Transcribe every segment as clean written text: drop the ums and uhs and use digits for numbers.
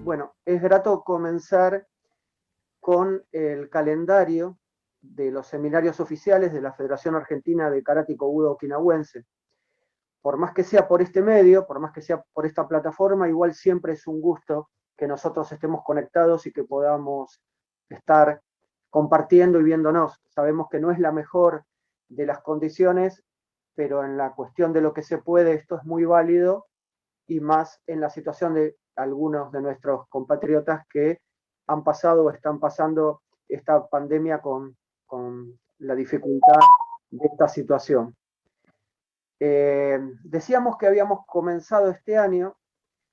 Bueno, es grato comenzar con el calendario de los seminarios oficiales de la Federación Argentina de Karate Kobudo Okinawense. Por más que sea por este medio, por más que sea por esta plataforma, igual siempre es un gusto que nosotros estemos conectados y que podamos estar compartiendo y viéndonos. Sabemos que no es la mejor de las condiciones, pero en la cuestión de lo que se puede, esto es muy válido, y más en la situación de algunos de nuestros compatriotas que han pasado o están pasando esta pandemia con la dificultad de esta situación. Decíamos que habíamos comenzado este año,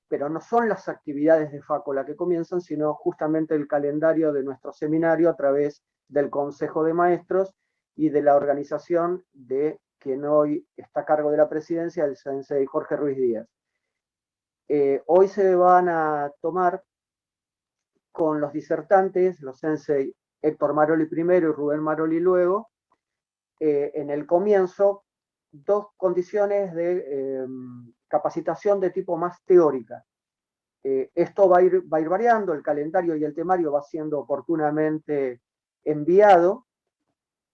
pero no son las actividades de FACO las que comienzan, sino justamente el calendario de nuestro seminario a través del Consejo de Maestros y de la organización de quien hoy está a cargo de la presidencia, el sensei Jorge Ruiz Díaz. Hoy se van a tomar con los disertantes, los sensei Héctor Maroli primero y Rubén Maroli luego, en el comienzo, dos condiciones de capacitación de tipo más teórica. Esto va a ir variando, el calendario y el temario va siendo oportunamente enviado,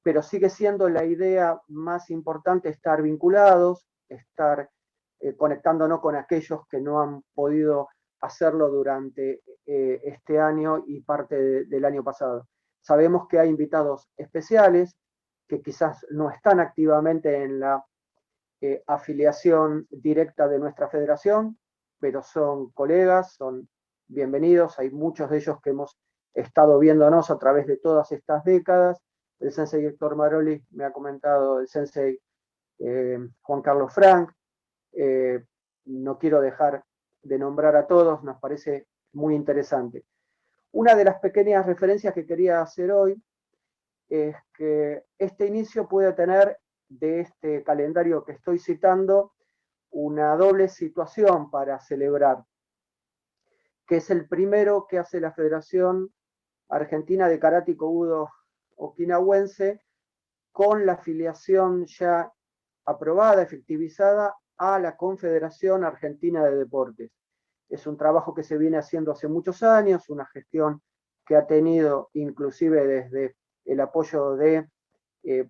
pero sigue siendo la idea más importante estar vinculados, estar conectándonos con aquellos que no han podido hacerlo durante este año y parte del año pasado. Sabemos que hay invitados especiales que quizás no están activamente en la afiliación directa de nuestra federación, pero son colegas, son bienvenidos. Hay muchos de ellos que hemos estado viéndonos a través de todas estas décadas. El sensei Héctor Maroli me ha comentado, el sensei Juan Carlos Frank. No quiero dejar de nombrar a todos, nos parece muy interesante. Una de las pequeñas referencias que quería hacer hoy es que este inicio puede tener de este calendario que estoy citando una doble situación para celebrar, que es el primero que hace la Federación Argentina de Karate Kobudo Okinawense con la afiliación ya aprobada, efectivizada a la Confederación Argentina de Deportes. Es un trabajo que se viene haciendo hace muchos años, una gestión que ha tenido inclusive desde el apoyo de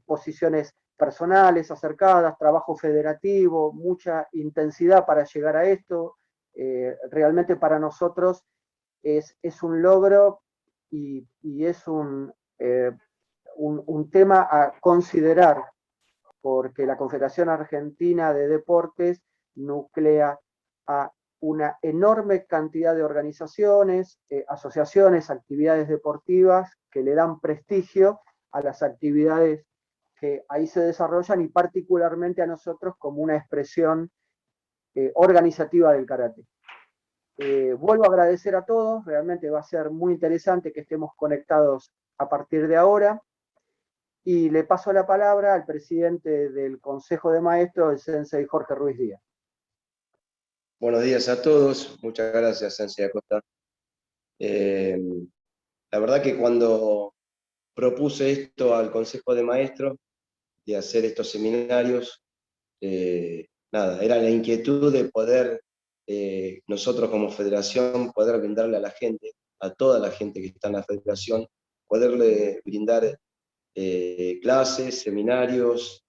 posiciones personales acercadas, trabajo federativo, mucha intensidad para llegar a esto. Realmente para nosotros es un logro y es un tema a considerar, porque la Confederación Argentina de Deportes nuclea a una enorme cantidad de organizaciones, asociaciones, actividades deportivas que le dan prestigio a las actividades que ahí se desarrollan y particularmente a nosotros como una expresión organizativa del karate. Vuelvo a agradecer a todos, realmente va a ser muy interesante que estemos conectados a partir de ahora. Y le paso la palabra al presidente del Consejo de Maestros, el sensei Jorge Ruiz Díaz. Buenos días a todos, muchas gracias, sensei Acosta. La verdad que cuando propuse esto al Consejo de Maestros, de hacer estos seminarios, era la inquietud de poder, nosotros como federación, poder brindarle a la gente, a toda la gente que está en la federación, poderle brindar clases, seminarios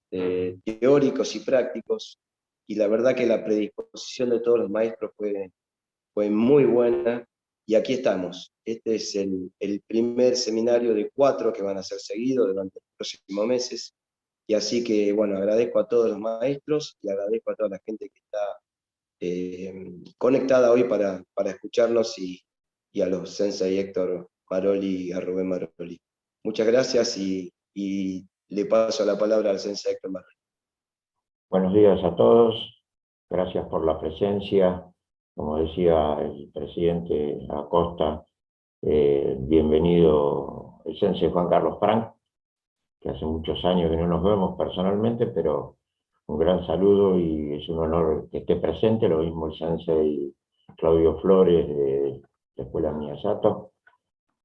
teóricos y prácticos, y la verdad que la predisposición de todos los maestros fue muy buena, y aquí estamos. Este es el primer seminario de 4 que van a ser seguidos durante los próximos meses, y así que, bueno, agradezco a todos los maestros y agradezco a toda la gente que está conectada hoy para escucharnos, y a los sensei Héctor Maroli y a Rubén Maroli. Muchas gracias y le paso la palabra al sensei Héctor Maroli. Buenos días a todos, gracias por la presencia. Como decía el presidente Acosta, bienvenido el sensei Juan Carlos Frank, que hace muchos años que no nos vemos personalmente, pero un gran saludo y es un honor que esté presente, lo mismo el sensei Claudio Flores de la Escuela Miyasato.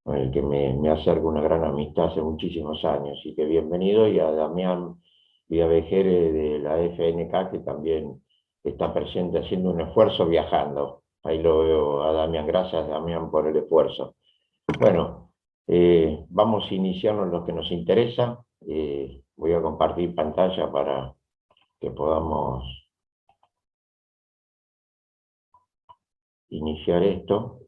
con el que me acerco una gran amistad hace muchísimos años, y que bienvenido, y a Damián Villavejere de la FNK, que también está presente haciendo un esfuerzo viajando. Ahí lo veo a Damián. Gracias, Damián, por el esfuerzo. Bueno, vamos a iniciarnos en lo que nos interesa. Voy a compartir pantalla para que podamos iniciar esto.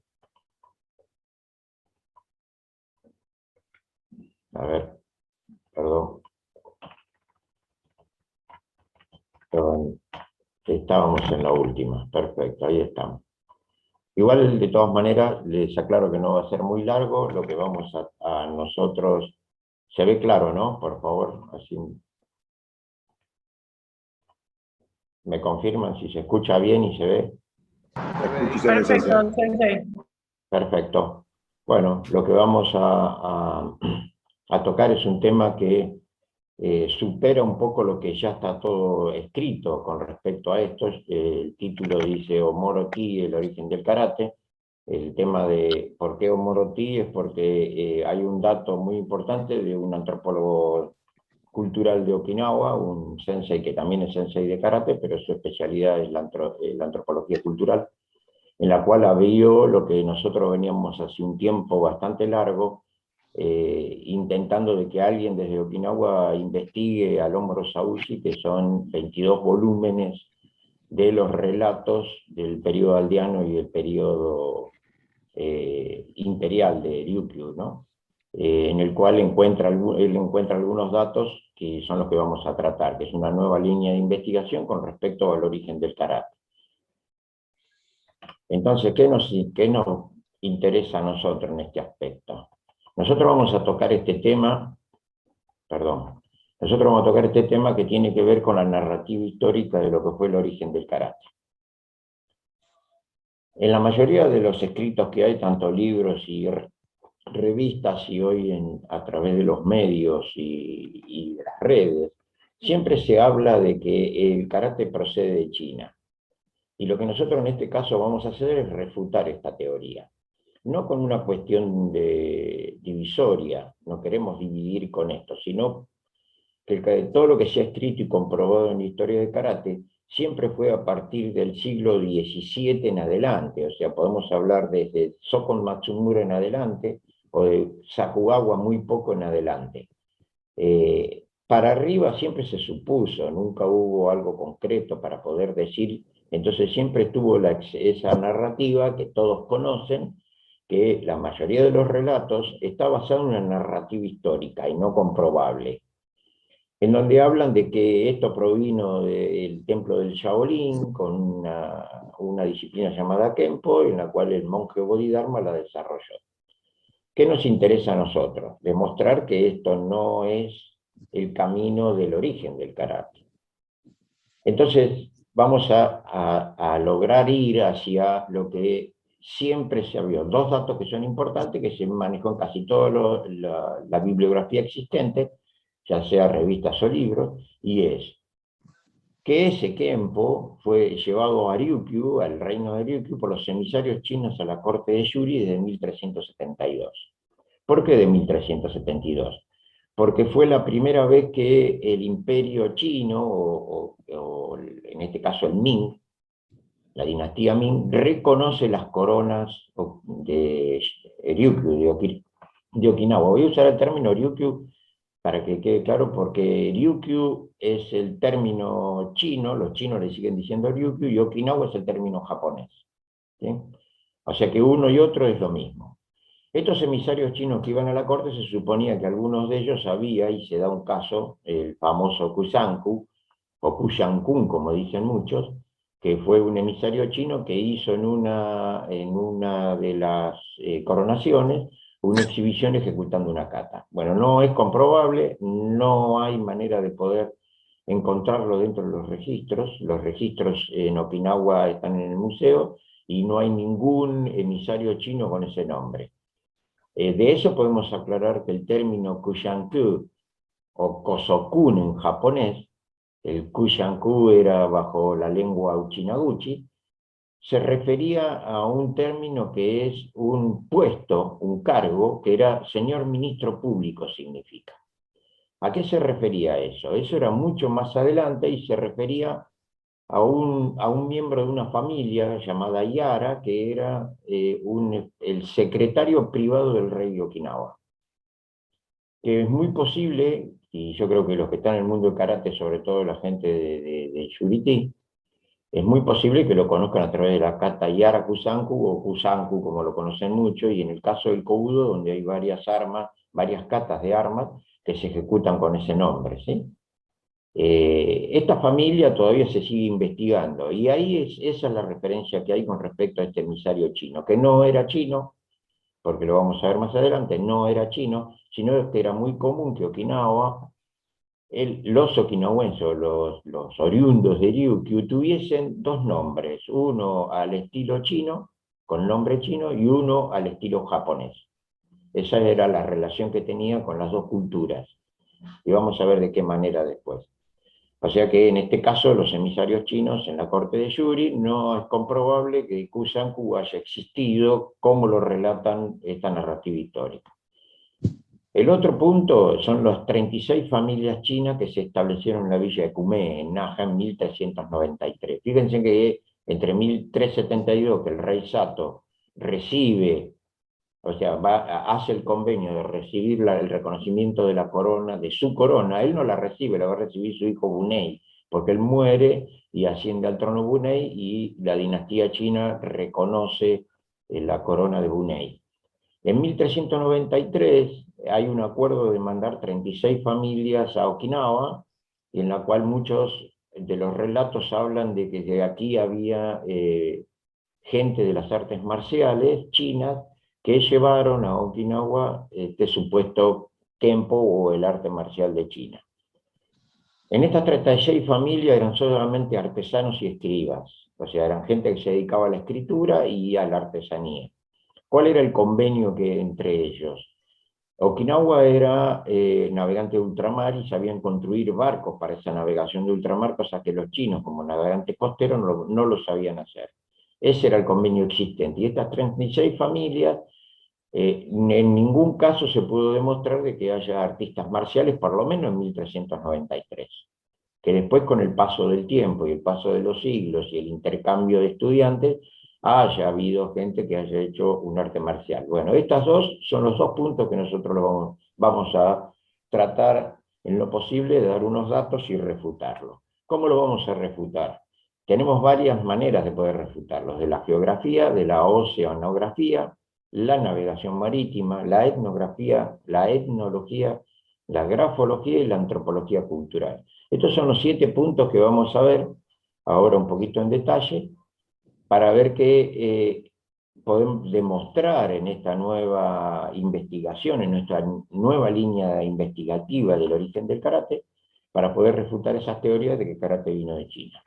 A ver, perdón. Estábamos en la última. Perfecto, ahí estamos. Igual, de todas maneras, les aclaro que no va a ser muy largo. Lo que vamos a nosotros... Se ve claro, ¿no? Por favor, así me confirman si se escucha bien y se ve. Perfecto, Sensei. Perfecto. Bueno, lo que vamos a tocar es un tema que supera un poco lo que ya está todo escrito con respecto a esto. El título dice Omoro-Ti, el origen del karate. El tema de por qué Omoro-Ti es porque hay un dato muy importante de un antropólogo cultural de Okinawa, un sensei que también es sensei de karate, pero su especialidad es la antropología cultural, en la cual abrió lo que nosotros veníamos hace un tiempo bastante largo, intentando de que alguien desde Okinawa investigue al Homoro Saushi, que son 22 volúmenes de los relatos del periodo aldeano y del periodo imperial de Ryukyu, ¿no? En el cual él encuentra algunos datos que son los que vamos a tratar, que es una nueva línea de investigación con respecto al origen del karate. Entonces, ¿qué nos interesa a nosotros en este aspecto? Nosotros vamos a tocar este tema, que tiene que ver con la narrativa histórica de lo que fue el origen del karate. En la mayoría de los escritos que hay, tanto libros y revistas y hoy a través de los medios y de las redes, siempre se habla de que el karate procede de China. Y lo que nosotros en este caso vamos a hacer es refutar esta teoría. No con una cuestión de divisoria, no queremos dividir con esto, sino que todo lo que se ha escrito y comprobado en la historia del karate siempre fue a partir del siglo XVII en adelante. O sea, podemos hablar desde Sokon Matsumura en adelante, o de Sakugawa muy poco en adelante. Para arriba siempre se supuso, nunca hubo algo concreto para poder decir. Entonces siempre tuvo esa narrativa que todos conocen, que la mayoría de los relatos está basada en una narrativa histórica y no comprobable, en donde hablan de que esto provino del templo del Shaolin, con una disciplina llamada Kenpo, en la cual el monje Bodhidharma la desarrolló. ¿Qué nos interesa a nosotros? Demostrar que esto no es el camino del origen del karate. Entonces, vamos a lograr ir hacia lo que siempre se vio. Dos datos que son importantes, que se manejó en casi toda la bibliografía existente, ya sea revistas o libros, y es que ese Kenpo fue llevado a Ryukyu, al reino de Ryukyu, por los emisarios chinos a la corte de Yuri desde 1372. ¿Por qué de 1372? Porque fue la primera vez que el imperio chino, o en este caso el Ming, la dinastía Ming, reconoce las coronas de Ryukyu, de Okinawa. Voy a usar el término Ryukyu para que quede claro, porque Ryukyu es el término chino, los chinos le siguen diciendo Ryukyu, y Okinawa es el término japonés, ¿sí? O sea que uno y otro es lo mismo. Estos emisarios chinos que iban a la corte, se suponía que algunos de ellos había, y se da un caso, el famoso Kusanku, o Kushankun, como dicen muchos, que fue un emisario chino que hizo en una de las coronaciones una exhibición ejecutando una kata. Bueno, no es comprobable, no hay manera de poder encontrarlo dentro de los registros en Okinawa están en el museo, y no hay ningún emisario chino con ese nombre. De eso podemos aclarar que el término Kushanku, o Kosokun en japonés, el Kushanku era bajo la lengua Uchinaguchi, se refería a un término que es un puesto, un cargo, que era señor ministro público significa. ¿A qué se refería eso? Eso era mucho más adelante y se refería a un miembro de una familia llamada Yara, que era el secretario privado del rey de Okinawa. Que es muy posible, y yo creo que los que están en el mundo del karate, sobre todo la gente de Shuriti, es muy posible que lo conozcan a través de la kata Yara Kusanku o Kusanku, como lo conocen mucho, y en el caso del Kobudo, donde hay varias armas, varias katas de armas que se ejecutan con ese nombre, ¿sí? Esta familia todavía se sigue investigando, y ahí esa es la referencia que hay con respecto a este emisario chino, que no era chino, porque lo vamos a ver más adelante, no era chino, sino que era muy común que Okinawa, los okinawenses, los oriundos de Ryukyu, tuviesen dos nombres, uno al estilo chino, con nombre chino, y uno al estilo japonés. Esa era la relación que tenía con las dos culturas, y vamos a ver de qué manera después. O sea que en este caso los emisarios chinos en la corte de Yuri no es comprobable que Kusanku haya existido como lo relatan esta narrativa histórica. El otro punto son las 36 familias chinas que se establecieron en la villa de Kume, en Naha, en 1393. Fíjense que entre 1372, que el rey Sato recibe, o sea, hace el convenio de recibir el reconocimiento de la corona, de su corona, él no la recibe, la va a recibir su hijo Bunei, porque él muere y asciende al trono Bunei, y la dinastía china reconoce la corona de Bunei. En 1393 hay un acuerdo de mandar 36 familias a Okinawa, en la cual muchos de los relatos hablan de que de aquí había gente de las artes marciales chinas que llevaron a Okinawa este supuesto Kenpo o el arte marcial de China. En estas 36 familias eran solamente artesanos y escribas, o sea, eran gente que se dedicaba a la escritura y a la artesanía. ¿Cuál era el convenio entre ellos? Okinawa era navegante de ultramar y sabían construir barcos para esa navegación de ultramar, cosa que los chinos, como navegantes costeros, no lo sabían hacer. Ese era el convenio existente. Y estas 36 familias, en ningún caso se pudo demostrar de que haya artistas marciales, por lo menos en 1393. Que después, con el paso del tiempo y el paso de los siglos y el intercambio de estudiantes, haya habido gente que haya hecho un arte marcial. Bueno, estos dos son los dos puntos que nosotros vamos a tratar en lo posible de dar unos datos y refutarlos. ¿Cómo lo vamos a refutar? Tenemos varias maneras de poder refutarlos: de la geografía, de la oceanografía, la navegación marítima, la etnografía, la etnología, la grafología y la antropología cultural. Estos son los 7 puntos que vamos a ver ahora un poquito en detalle, para ver qué podemos demostrar en esta nueva investigación, en nuestra nueva línea investigativa del origen del karate, para poder refutar esas teorías de que el karate vino de China.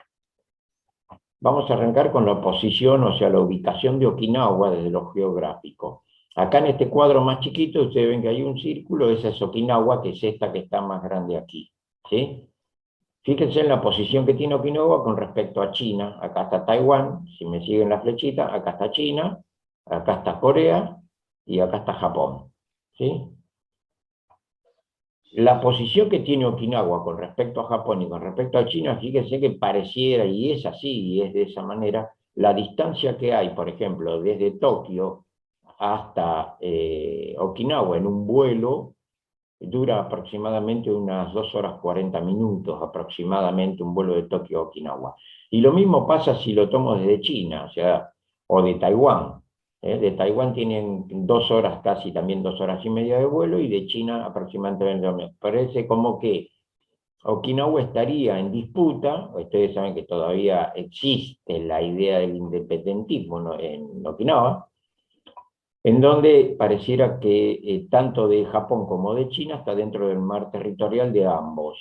Vamos a arrancar con la posición, o sea, la ubicación de Okinawa desde lo geográfico. Acá en este cuadro más chiquito, ustedes ven que hay un círculo, esa es Okinawa, que es esta que está más grande aquí, ¿sí? Fíjense en la posición que tiene Okinawa con respecto a China. Acá está Taiwán, si me siguen la flechita, acá está China, acá está Corea y acá está Japón, ¿sí? La posición que tiene Okinawa con respecto a Japón y con respecto a China, fíjense que pareciera, y es así, y es de esa manera, la distancia que hay, por ejemplo, desde Tokio hasta Okinawa en un vuelo, dura aproximadamente unas 2 horas 40 minutos, aproximadamente, un vuelo de Tokio a Okinawa. Y lo mismo pasa si lo tomo desde China, o de Taiwán. De Taiwán tienen 2 horas casi, también 2 horas y media de vuelo, y de China aproximadamente. Parece como que Okinawa estaría en disputa. Ustedes saben que todavía existe la idea del independentismo, ¿no?, en Okinawa, en donde pareciera que tanto de Japón como de China está dentro del mar territorial de ambos,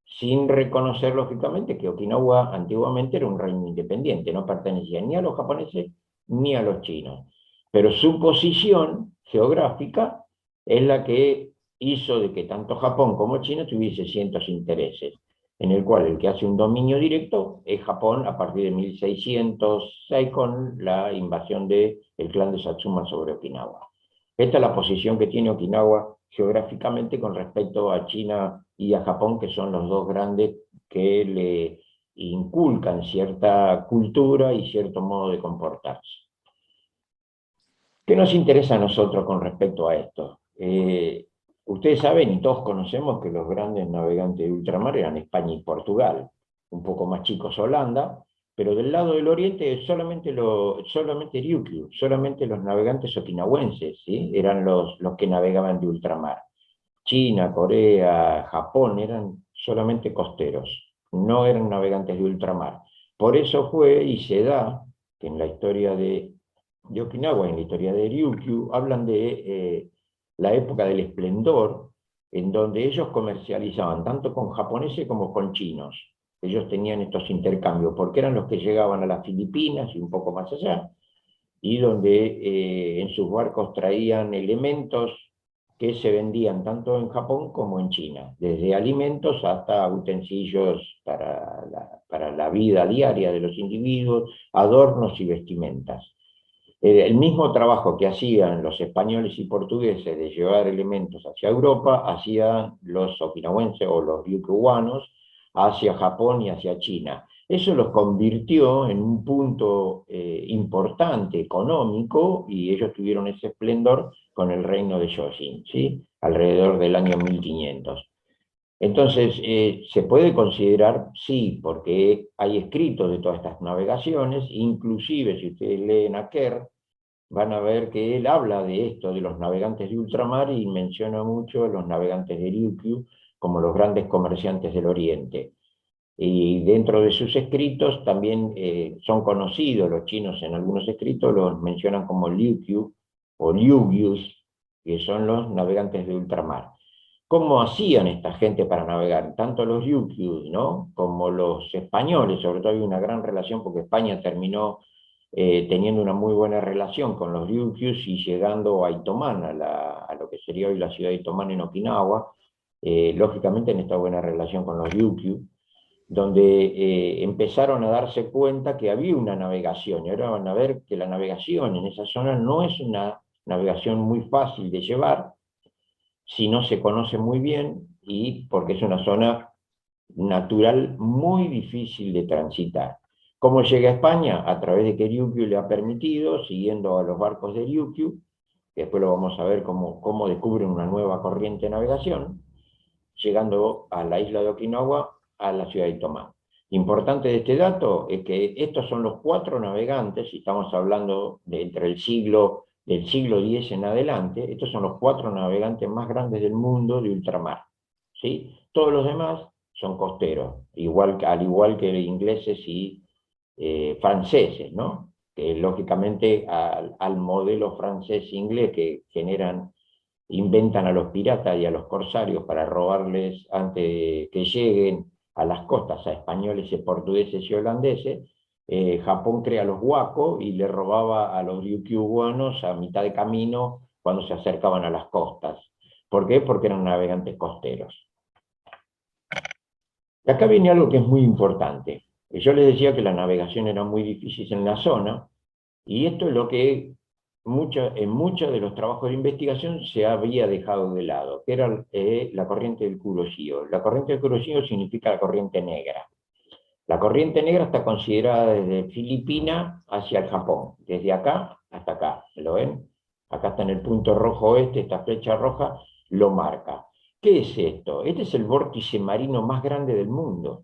sin reconocer lógicamente que Okinawa antiguamente era un reino independiente, no pertenecía ni a los japoneses ni a los chinos, pero su posición geográfica es la que hizo de que tanto Japón como China tuviesen ciertos intereses. en el cual el que hace un dominio directo es Japón a partir de 1606 con la invasión del clan de Satsuma sobre Okinawa. Esta es la posición que tiene Okinawa geográficamente con respecto a China y a Japón, que son los dos grandes que le inculcan cierta cultura y cierto modo de comportarse. ¿Qué nos interesa a nosotros con respecto a esto? Ustedes saben y todos conocemos que los grandes navegantes de ultramar eran España y Portugal, un poco más chicos Holanda, pero del lado del oriente solamente Ryukyu, solamente los navegantes okinawenses, ¿sí? Eran los que navegaban de ultramar. China, Corea, Japón eran solamente costeros, no eran navegantes de ultramar. Por eso fue y se da que en la historia de Okinawa, en la historia de Ryukyu, hablan de la época del esplendor, en donde ellos comercializaban tanto con japoneses como con chinos. Ellos tenían estos intercambios, porque eran los que llegaban a las Filipinas y un poco más allá, y donde en sus barcos traían elementos que se vendían tanto en Japón como en China, desde alimentos hasta utensilios para la vida diaria de los individuos, adornos y vestimentas. El mismo trabajo que hacían los españoles y portugueses de llevar elementos hacia Europa, hacían los okinawenses o los ryukyuanos hacia Japón y hacia China. Eso los convirtió en un punto importante económico, y ellos tuvieron ese esplendor con el reino de Yoshin, ¿sí? Alrededor del año 1500. Entonces, se puede considerar, sí, porque hay escritos de todas estas navegaciones, inclusive si ustedes leen a Kerr, van a ver que él habla de esto, de los navegantes de ultramar, y menciona mucho a los navegantes de Ryukyu como los grandes comerciantes del Oriente. Y dentro de sus escritos también son conocidos, los chinos en algunos escritos los mencionan como Ryukyu o Ryugyus, que son los navegantes de ultramar. ¿Cómo hacían esta gente para navegar? Tanto los Ryukyu, ¿no?, como los españoles, sobre todo hay una gran relación porque España terminó teniendo una muy buena relación con los Ryukyus y llegando a Itoman, a lo que sería hoy la ciudad de Itoman en Okinawa, lógicamente en esta buena relación con los Ryukyu, donde empezaron a darse cuenta que había una navegación, y ahora van a ver que la navegación en esa zona no es una navegación muy fácil de llevar, si no se conoce muy bien, y porque es una zona natural muy difícil de transitar. ¿Cómo llega a España? A través de que Ryukyu le ha permitido, siguiendo a los barcos de Ryukyu, que después lo vamos a ver cómo descubren una nueva corriente de navegación, llegando a la isla de Okinawa, a la ciudad de Itoman. Importante de este dato es que estos son los 4 navegantes, y estamos hablando de entre del siglo X en adelante, estos son los 4 navegantes más grandes del mundo de ultramar, ¿sí? Todos los demás son costeros, al igual que ingleses y franceses, ¿no? Que lógicamente al modelo francés-inglés que inventan a los piratas y a los corsarios para robarles antes de que lleguen a las costas a españoles, portugueses y holandeses, Japón crea los wako y le robaba a los ryukyuanos a mitad de camino cuando se acercaban a las costas. ¿Por qué? Porque eran navegantes costeros. Y acá viene algo que es muy importante. Yo les decía que la navegación era muy difícil en la zona, y esto es lo que en muchos de los trabajos de investigación se había dejado de lado, que era la corriente del Kuroshio. La corriente del Kuroshio significa la corriente negra. La corriente negra está considerada desde Filipinas hacia el Japón, desde acá hasta acá, ¿lo ven? Acá está en el punto rojo oeste, esta flecha roja lo marca. ¿Qué es esto? Este es el vórtice marino más grande del mundo,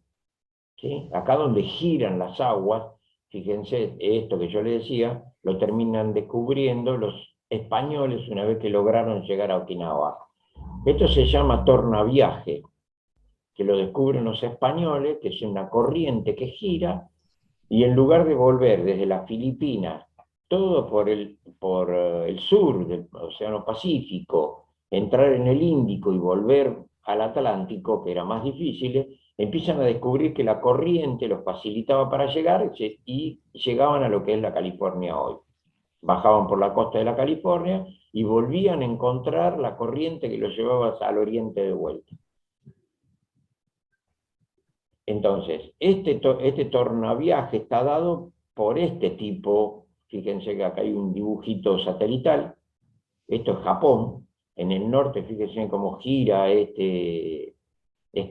¿sí? Acá donde giran las aguas, fíjense, esto que yo les decía, lo terminan descubriendo los españoles una vez que lograron llegar a Okinawa. Esto se llama tornaviaje, que lo descubren los españoles, que es una corriente que gira, y en lugar de volver desde las Filipinas, todo por el sur del Océano Pacífico, entrar en el Índico y volver al Atlántico, que era más difícil, empiezan a descubrir que la corriente los facilitaba para llegar, y llegaban a lo que es la California hoy. Bajaban por la costa de la California y volvían a encontrar la corriente que los llevaba al oriente de vuelta. Entonces, este tornaviaje está dado por este tipo, fíjense que acá hay un dibujito satelital, esto es Japón, en el norte, fíjense cómo gira este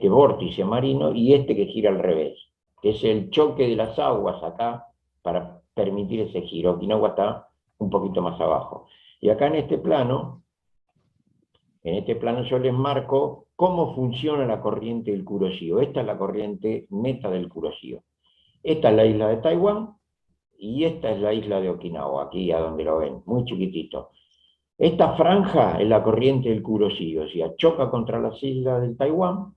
vórtice marino, y este que gira al revés, que es el choque de las aguas acá para permitir ese giro. Okinawa está un poquito más abajo. Y acá en este plano yo les marco cómo funciona la corriente del Kuroshio. Esta es la corriente neta del Kuroshio. Esta es la isla de Taiwán y esta es la isla de Okinawa, aquí a donde lo ven, muy chiquitito. Esta franja es la corriente del Kuroshio, o sea, choca contra las islas del Taiwán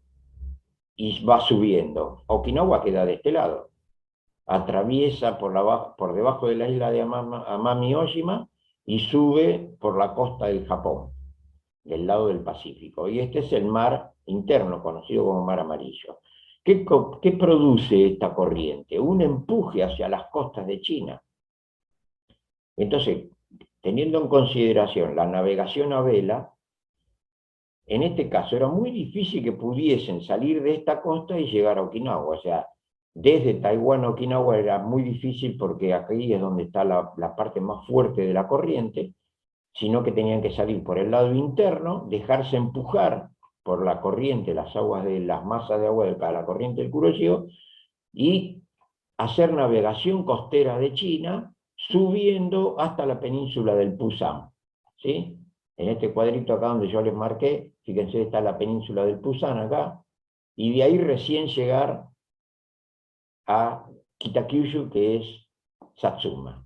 y va subiendo. Okinawa queda de este lado. Atraviesa por debajo de la isla de Amami Ojima y sube por la costa del Japón, del lado del Pacífico. Y este es el mar interno, conocido como mar amarillo. ¿Qué produce esta corriente? Un empuje hacia las costas de China. Entonces, teniendo en consideración la navegación a vela, en este caso era muy difícil que pudiesen salir de esta costa y llegar a Okinawa. O sea, desde Taiwán a Okinawa era muy difícil porque aquí es donde está la parte más fuerte de la corriente, sino que tenían que salir por el lado interno, dejarse empujar por la corriente, las masas de agua de la corriente del Kuroshio, y hacer navegación costera de China, subiendo hasta la península del Pusan. ¿Sí? En este cuadrito acá donde yo les marqué, fíjense, está la península del Pusan acá, y de ahí recién llegar a Kitakyushu, que es Satsuma.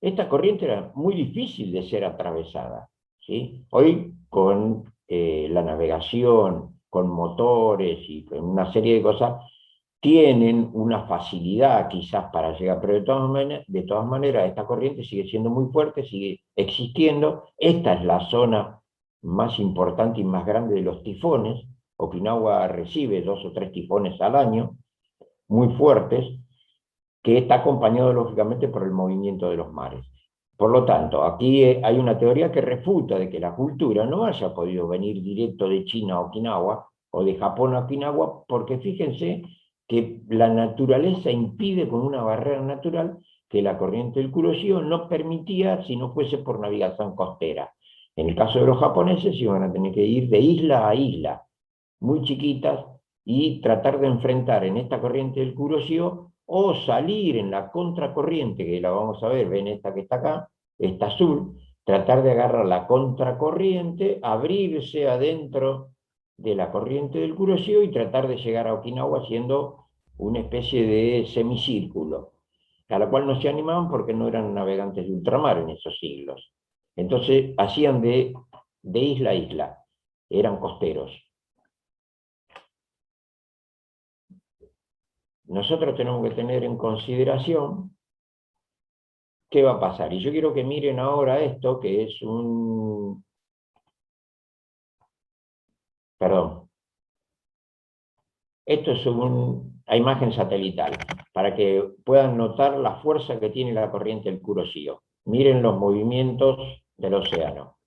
Esta corriente era muy difícil de ser atravesada, ¿sí? Hoy, con la navegación, con motores y con una serie de cosas, tienen una facilidad quizás para llegar, pero de todas maneras esta corriente sigue siendo muy fuerte, sigue existiendo. Esta es la zona más importante y más grande de los tifones. Okinawa recibe 2 o 3 tifones al año, muy fuertes, que está acompañado lógicamente por el movimiento de los mares. Por lo tanto, aquí hay una teoría que refuta de que la cultura no haya podido venir directo de China a Okinawa o de Japón a Okinawa, porque fíjense que la naturaleza impide con una barrera natural que la corriente del Kuroshio no permitía si no fuese por navegación costera. En el caso de los japoneses iban a tener que ir de isla a isla, muy chiquitas, y tratar de enfrentar en esta corriente del Kuroshio o salir en la contracorriente, que la vamos a ver, ven esta que está acá, esta azul, tratar de agarrar la contracorriente, abrirse adentro de la corriente del Kuroshio y tratar de llegar a Okinawa haciendo una especie de semicírculo, a la cual no se animaban porque no eran navegantes de ultramar en esos siglos. Entonces hacían de isla a isla, eran costeros. Nosotros tenemos que tener en consideración qué va a pasar. Y yo quiero que miren ahora esto, que es Perdón. Esto es una imagen satelital, para que puedan notar la fuerza que tiene la corriente del Kuroshio. Miren los movimientos del océano.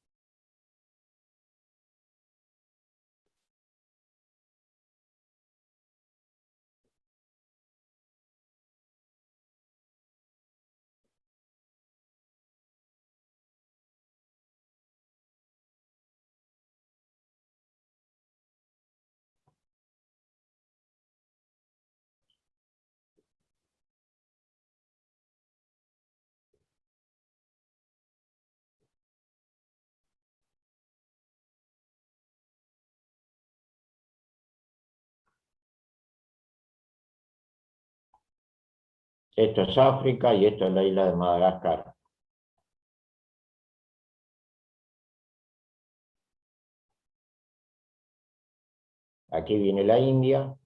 Esto es África y esto es la isla de Madagascar. Aquí viene la India.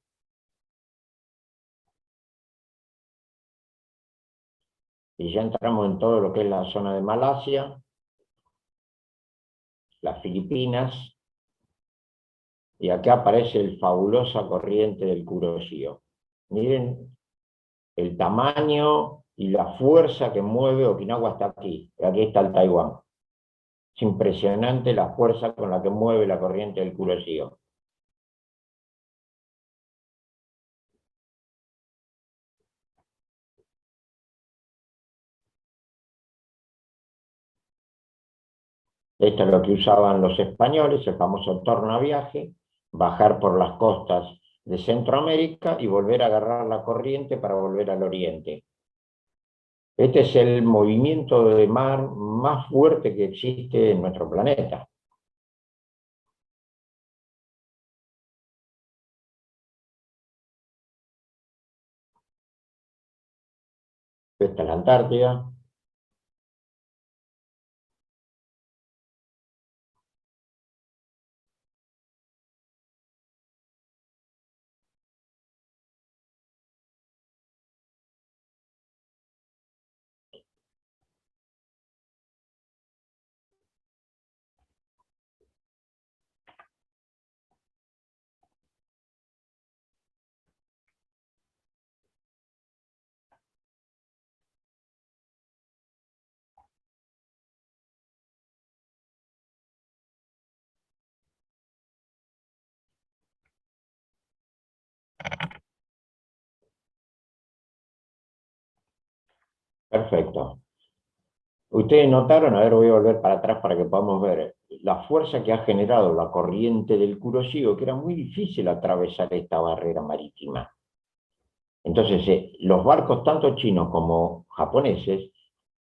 Y ya entramos en todo lo que es la zona de Malasia, las Filipinas, y acá aparece la fabulosa corriente del Kuroshio. Miren el tamaño y la fuerza que mueve Okinawa hasta aquí. Aquí está el Taiwán. Es impresionante la fuerza con la que mueve la corriente del Kuroshio. Esto es lo que usaban los españoles, el famoso tornaviaje, bajar por las costas de Centroamérica y volver a agarrar la corriente para volver al oriente. Este es el movimiento de mar más fuerte que existe en nuestro planeta. Esta es la Antártida. Perfecto. Ustedes notaron, a ver, voy a volver para atrás para que podamos ver la fuerza que ha generado la corriente del Kuroshio, que era muy difícil atravesar esta barrera marítima. Entonces, los barcos, tanto chinos como japoneses,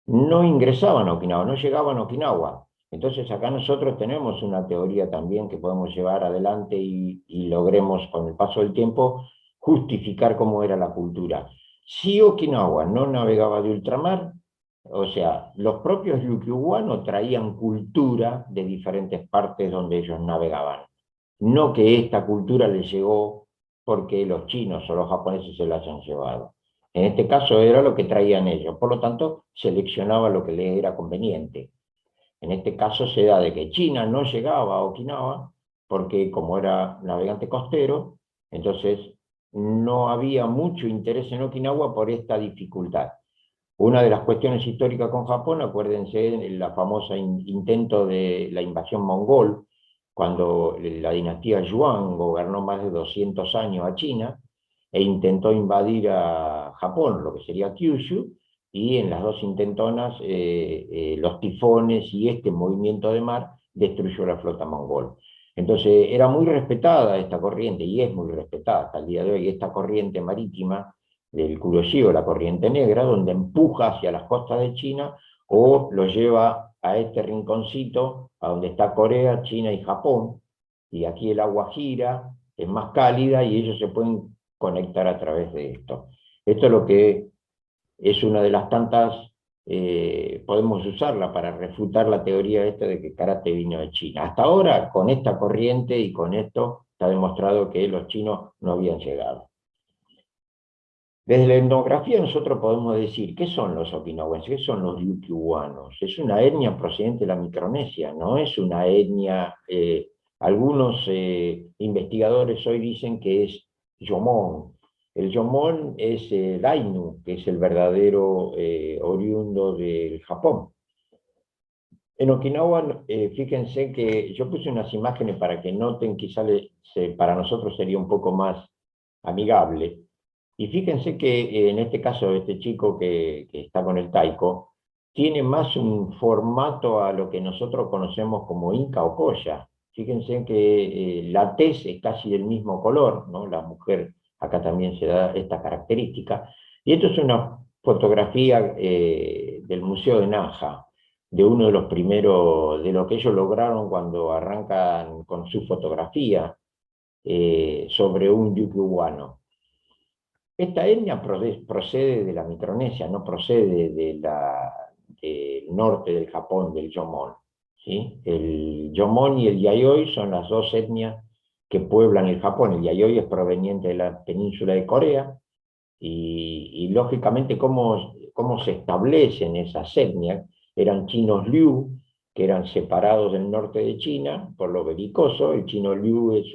no ingresaban a Okinawa, no llegaban a Okinawa. Entonces, acá nosotros tenemos una teoría también que podemos llevar adelante y logremos, con el paso del tiempo, justificar cómo era la cultura. Si Okinawa no navegaba de ultramar, o sea, los propios ryukyuguanos traían cultura de diferentes partes donde ellos navegaban. No que esta cultura les llegó porque los chinos o los japoneses se la hayan llevado. En este caso era lo que traían ellos, por lo tanto seleccionaba lo que les era conveniente. En este caso se da de que China no llegaba a Okinawa porque como era navegante costero, entonces no había mucho interés en Okinawa por esta dificultad. Una de las cuestiones históricas con Japón, acuérdense la famosa intento de la invasión mongol, cuando la dinastía Yuan gobernó más de 200 años a China e intentó invadir a Japón, lo que sería Kyushu, y en las dos intentonas los tifones y este movimiento de mar destruyó la flota mongol. Entonces era muy respetada esta corriente, y es muy respetada hasta el día de hoy, esta corriente marítima del Kuroshio, la corriente negra, donde empuja hacia las costas de China o lo lleva a este rinconcito, a donde está Corea, China y Japón, y aquí el agua gira, es más cálida y ellos se pueden conectar a través de esto. Esto es lo que es una de las tantas, podemos usarla para refutar la teoría esta de que karate vino de China. Hasta ahora, con esta corriente y con esto, está demostrado que los chinos no habían llegado. Desde la etnografía nosotros podemos decir, ¿qué son los okinawenses? ¿Qué son los ryukyuguanos? Es una etnia procedente de la Micronesia, no es una etnia, algunos investigadores hoy dicen que es Yomón. El Yomón es el Ainu, que es el verdadero oriundo del Japón. En Okinawa, fíjense que yo puse unas imágenes para que noten, quizá para nosotros sería un poco más amigable. Y fíjense que en este caso, este chico que está con el taiko, tiene más un formato a lo que nosotros conocemos como inca o koya. Fíjense que la tez es casi del mismo color, ¿no? La mujer acá también se da esta característica. Y esto es una fotografía del Museo de Naha, de uno de los primeros, de lo que ellos lograron cuando arrancan con su fotografía sobre un ryukyuguano. Esta etnia procede de la Micronesia, no procede del norte del Japón, del Yomón. ¿Sí? El Yomón y el Yayoi son las dos etnias que pueblan el Japón. El Yayoi es proveniente de la península de Corea, y lógicamente cómo se establecen esas etnias. Eran chinos Liu, que eran separados del norte de China por lo belicoso. El chino Liu es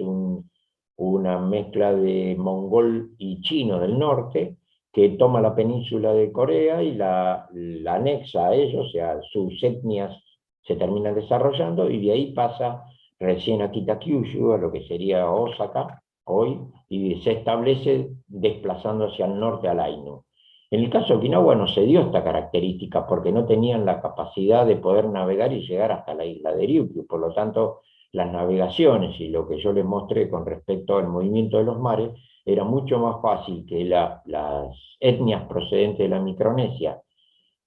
una mezcla de mongol y chino del norte, que toma la península de Corea y la anexa a ellos, o sea, sus etnias se terminan desarrollando, y de ahí pasa recién a Kitakyushu, a lo que sería Osaka hoy, y se establece desplazando hacia el norte al Ainu. En el caso de Okinawa no se dio esta característica porque no tenían la capacidad de poder navegar y llegar hasta la isla de Ryukyu. Por lo tanto, las navegaciones y lo que yo les mostré con respecto al movimiento de los mares era mucho más fácil que las etnias procedentes de la Micronesia,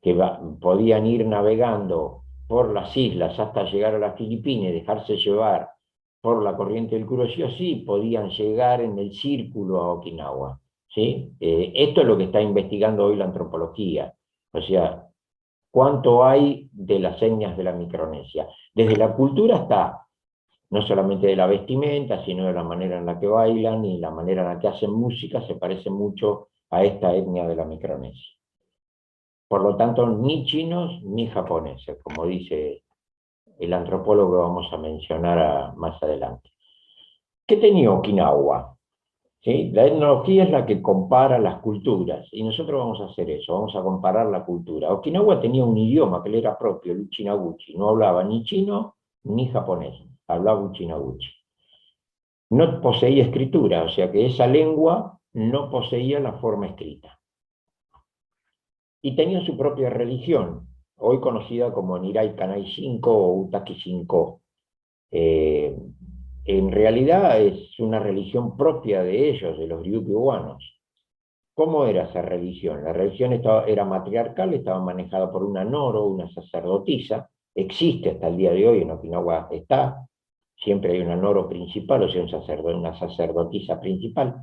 que podían ir navegando por las islas hasta llegar a las Filipinas y dejarse llevar por la corriente del Kuroshio-Sea, podían llegar en el círculo a Okinawa. ¿Sí? Esto es lo que está investigando hoy la antropología. O sea, ¿cuánto hay de las etnias de la Micronesia? Desde la cultura está, no solamente de la vestimenta, sino de la manera en la que bailan y la manera en la que hacen música, se parece mucho a esta etnia de la Micronesia. Por lo tanto, ni chinos ni japoneses, como dice el antropólogo que vamos a mencionar más adelante. ¿Qué tenía Okinawa? ¿Sí? La etnología es la que compara las culturas, y nosotros vamos a hacer eso, vamos a comparar la cultura. Okinawa tenía un idioma que le era propio, el Uchinaguchi, no hablaba ni chino ni japonés, hablaba Uchinaguchi. No poseía escritura, o sea que esa lengua no poseía la forma escrita. Y tenía su propia religión, hoy conocida como Nirai Kanai Shinko o Utaki Shinko. En realidad es una religión propia de ellos, de los ryukyuanos. ¿Cómo era esa religión? La religión era matriarcal, estaba manejada por una noro, una sacerdotisa, existe hasta el día de hoy, en Okinawa está, siempre hay una noro principal, o sea, una sacerdotisa principal.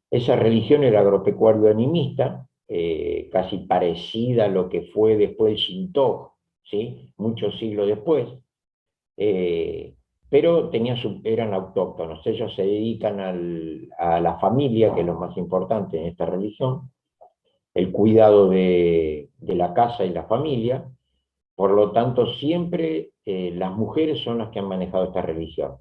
Esa religión era agropecuario-animista, casi parecida a lo que fue después el Shinto, ¿sí? Muchos siglos después, pero eran autóctonos, ellos se dedican a la familia, que es lo más importante en esta religión, el cuidado de la casa y la familia, por lo tanto siempre las mujeres son las que han manejado esta religión.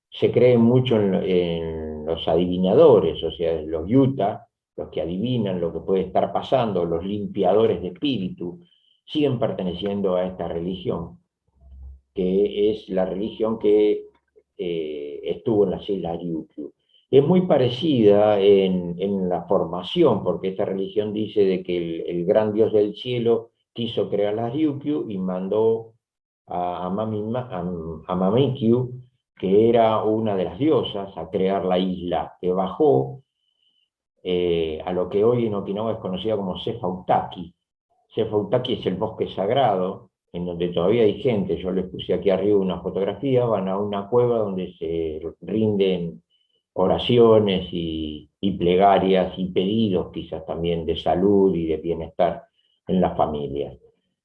Se cree mucho en los adivinadores, o sea, los yuta, los que adivinan lo que puede estar pasando, los limpiadores de espíritu, siguen perteneciendo a esta religión, que es la religión que estuvo en las islas Ryukyu. Es muy parecida en la formación, porque esta religión dice de que el gran dios del cielo quiso crear las Ryukyu y mandó a Mamikyu, que era una de las diosas, a crear la isla, que bajó a lo que hoy en Okinawa es conocida como Sefautaki. Sefautaki es el bosque sagrado, en donde todavía hay gente. Yo les puse aquí arriba una fotografía, van a una cueva donde se rinden oraciones y plegarias y pedidos quizás también de salud y de bienestar en las familias.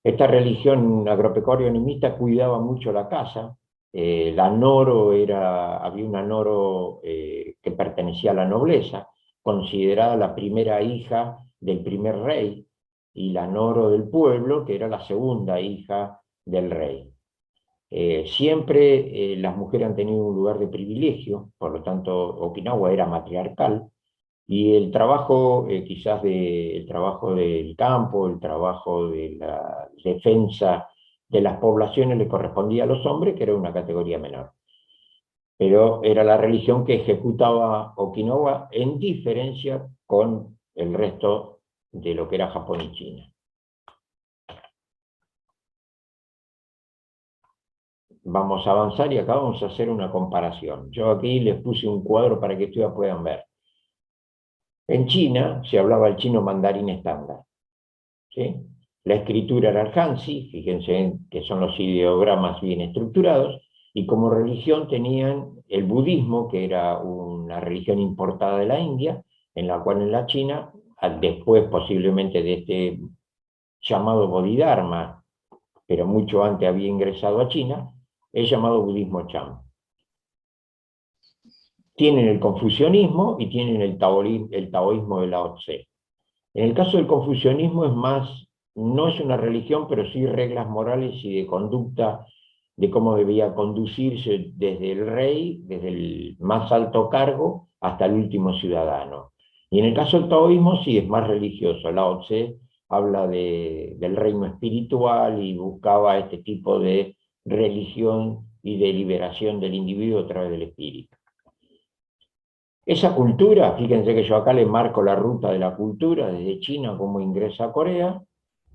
Esta religión agropecuario-animista cuidaba mucho la casa. La noro había una noro que pertenecía a la nobleza, considerada la primera hija del primer rey, y la noro del pueblo, que era la segunda hija del rey. Siempre las mujeres han tenido un lugar de privilegio, por lo tanto Okinawa era matriarcal, y el trabajo el trabajo del campo, el trabajo de la defensa de las poblaciones le correspondía a los hombres, que era una categoría menor. Pero era la religión que ejecutaba Okinawa en diferencia con el resto de lo que era Japón y China. Vamos a avanzar y acá vamos a hacer una comparación. Yo aquí les puse un cuadro para que ustedes puedan ver. En China se hablaba el chino mandarín estándar, ¿sí? La escritura era el Hanzi, fíjense que son los ideogramas bien estructurados, y como religión tenían el budismo, que era una religión importada de la India, en la cual en la China, después posiblemente de este llamado Bodhidharma, pero mucho antes había ingresado a China, es llamado budismo Chan. Tienen el confucianismo y tienen el taoísmo de Lao Tse. En el caso del confucianismo no es una religión, pero sí reglas morales y de conducta, de cómo debía conducirse desde el rey, desde el más alto cargo, hasta el último ciudadano. Y en el caso del taoísmo sí es más religioso. Lao Tse habla del reino espiritual y buscaba este tipo de religión y de liberación del individuo a través del espíritu. Esa cultura, fíjense que yo acá le marco la ruta de la cultura desde China, cómo ingresa a Corea,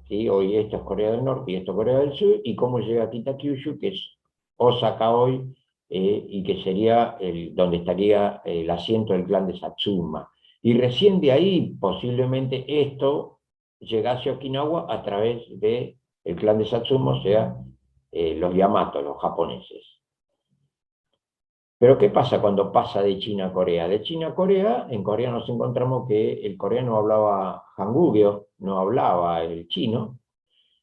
¿sí? Hoy esto es Corea del Norte y esto es Corea del Sur, y cómo llega a Kitakyushu, que es Osaka hoy, y que sería donde estaría el asiento del clan de Satsuma. Y recién de ahí, posiblemente esto llegase a Okinawa a través del clan de Satsuma, o sea, los Yamato, los japoneses. Pero ¿qué pasa cuando pasa de China a Corea? De China a Corea, en Corea nos encontramos que el coreano hablaba hangugyo, no hablaba el chino,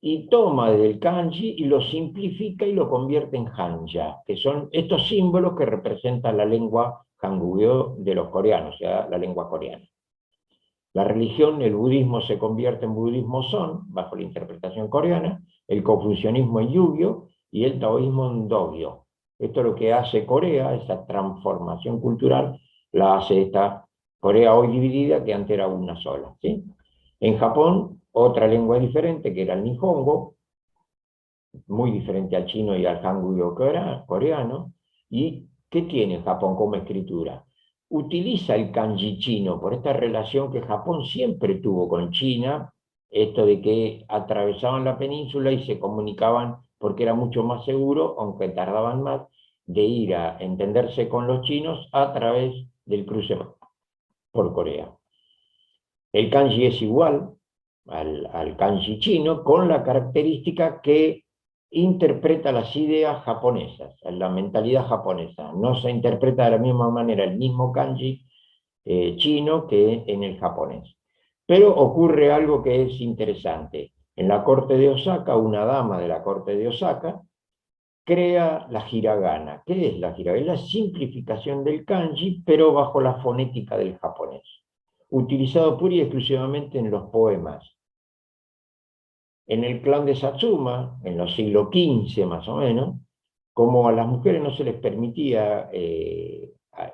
y toma del kanji y lo simplifica y lo convierte en hanja, que son estos símbolos que representan la lengua hangugyo de los coreanos, o sea, la lengua coreana. La religión, el budismo se convierte en budismo Son, bajo la interpretación coreana, el confucianismo en Yugyo y el taoísmo en Dogyo. Esto es lo que hace Corea, esa transformación cultural, la hace esta Corea hoy dividida, que antes era una sola, ¿sí? En Japón, otra lengua diferente, que era el Nihongo, muy diferente al chino y al hangulyo coreano. ¿Y qué tiene Japón como escritura? Utiliza el kanji chino por esta relación que Japón siempre tuvo con China, esto de que atravesaban la península y se comunicaban porque era mucho más seguro, aunque tardaban más, de ir a entenderse con los chinos a través del cruce por Corea. El kanji es igual al kanji chino, con la característica que interpreta las ideas japonesas, la mentalidad japonesa. No se interpreta de la misma manera el mismo kanji chino que en el japonés. Pero ocurre algo que es interesante. En la corte de Osaka, una dama de la corte de Osaka crea la hiragana. ¿Qué es la hiragana? Es la simplificación del kanji, pero bajo la fonética del japonés, utilizado pura y exclusivamente en los poemas. En el clan de Satsuma, en los siglos XV más o menos, como a las mujeres no se les permitía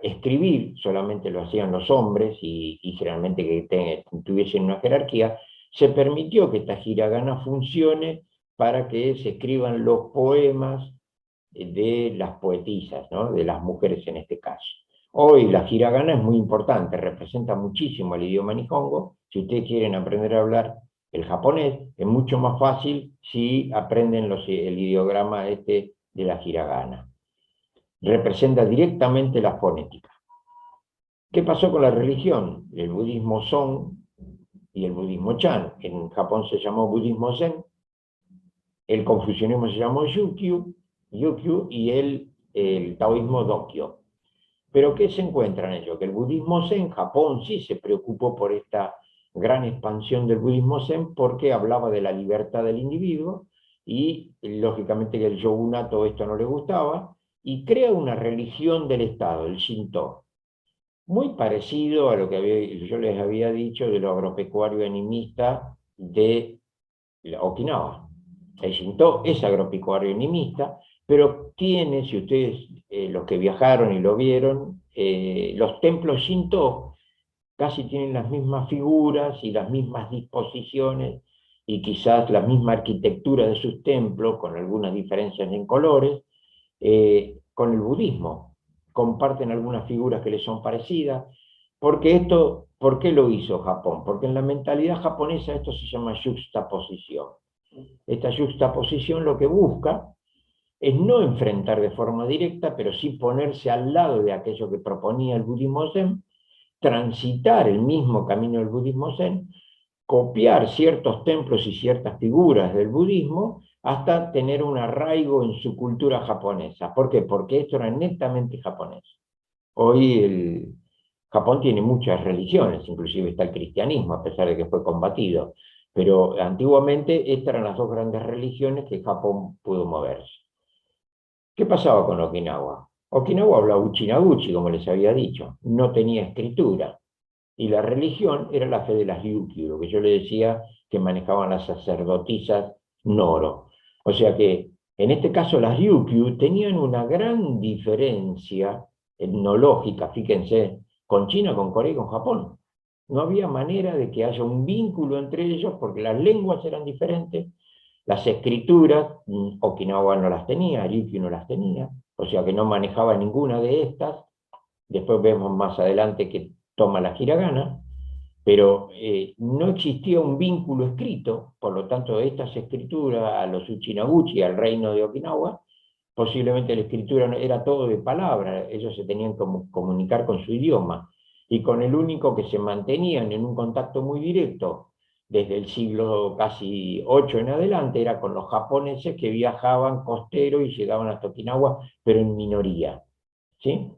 escribir, solamente lo hacían los hombres y generalmente que tuviesen una jerarquía, se permitió que esta hiragana funcione para que se escriban los poemas de las poetisas, ¿no? De las mujeres en este caso. Hoy la hiragana es muy importante, representa muchísimo el idioma nihongo. Si ustedes quieren aprender a hablar el japonés, es mucho más fácil si aprenden el ideograma de la hiragana. Representa directamente la fonética. ¿Qué pasó con la religión? El budismo Son y el budismo Chan. En Japón se llamó budismo Zen, el confucianismo se llamó Yukyu y el taoísmo Dokyo. ¿Pero qué se encuentra en ello? Que el budismo Zen, Japón sí se preocupó por esta gran expansión del budismo Zen porque hablaba de la libertad del individuo y lógicamente que el shogunato esto no le gustaba y crea una religión del Estado, el Shinto, muy parecido a lo que yo les había dicho de lo agropecuario animista de Okinawa. El Shinto es agropecuario animista, pero tiene, si ustedes, los que viajaron y lo vieron, los templos Shinto casi tienen las mismas figuras y las mismas disposiciones y quizás la misma arquitectura de sus templos, con algunas diferencias en colores, con el budismo. Comparten algunas figuras que les son parecidas, porque esto, ¿por qué lo hizo Japón? Porque en la mentalidad japonesa esto se llama yuxtaposición. Esta yuxtaposición lo que busca es no enfrentar de forma directa, pero sí ponerse al lado de aquello que proponía el budismo Zen, transitar el mismo camino del budismo Zen, copiar ciertos templos y ciertas figuras del budismo hasta tener un arraigo en su cultura japonesa. ¿Por qué? Porque esto era netamente japonés. Hoy Japón tiene muchas religiones, inclusive está el cristianismo, a pesar de que fue combatido. Pero antiguamente estas eran las dos grandes religiones que Japón pudo moverse. ¿Qué pasaba con Okinawa? Okinawa hablaba Uchinaguchi, como les había dicho, no tenía escritura. Y la religión era la fe de las Ryukyu, lo que yo le decía que manejaban las sacerdotisas Noro. O sea que, en este caso, las Ryukyu tenían una gran diferencia etnológica, fíjense, con China, con Corea y con Japón. No había manera de que haya un vínculo entre ellos porque las lenguas eran diferentes, las escrituras, Okinawa no las tenía, Ryukyu no las tenía, o sea que no manejaba ninguna de estas, después vemos más adelante que toma la hiragana, pero no existía un vínculo escrito, por lo tanto estas escrituras a los Uchinaguchi, al reino de Okinawa, posiblemente la escritura era todo de palabra, ellos se tenían que comunicar con su idioma, y con el único que se mantenían en un contacto muy directo desde el siglo casi 8 en adelante era con los japoneses que viajaban costero y llegaban hasta Okinawa, pero en minoría, ¿sí?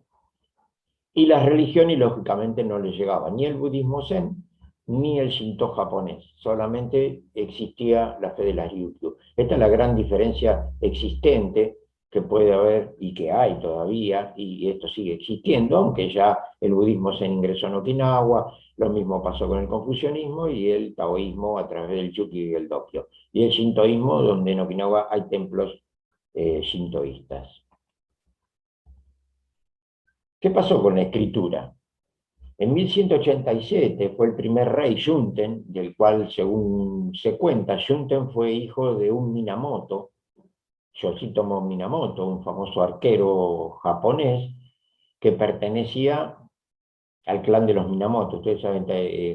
Y las religiones, lógicamente, no les llegaban ni el budismo zen, ni el shinto japonés, solamente existía la fe de las Ryukyu. Esta es la gran diferencia existente que puede haber y que hay todavía, y esto sigue existiendo, aunque ya el budismo zen ingresó en Okinawa, lo mismo pasó con el confucianismo y el taoísmo a través del Chukyi y el Dokyo, y el shintoísmo, donde en Okinawa hay templos shintoístas. ¿Qué pasó con la escritura? En 1187 fue el primer rey Shunten, del cual, según se cuenta, Shunten fue hijo de un Minamoto, Yoshitomo Minamoto, un famoso arquero japonés, que pertenecía al clan de los Minamoto. Ustedes saben,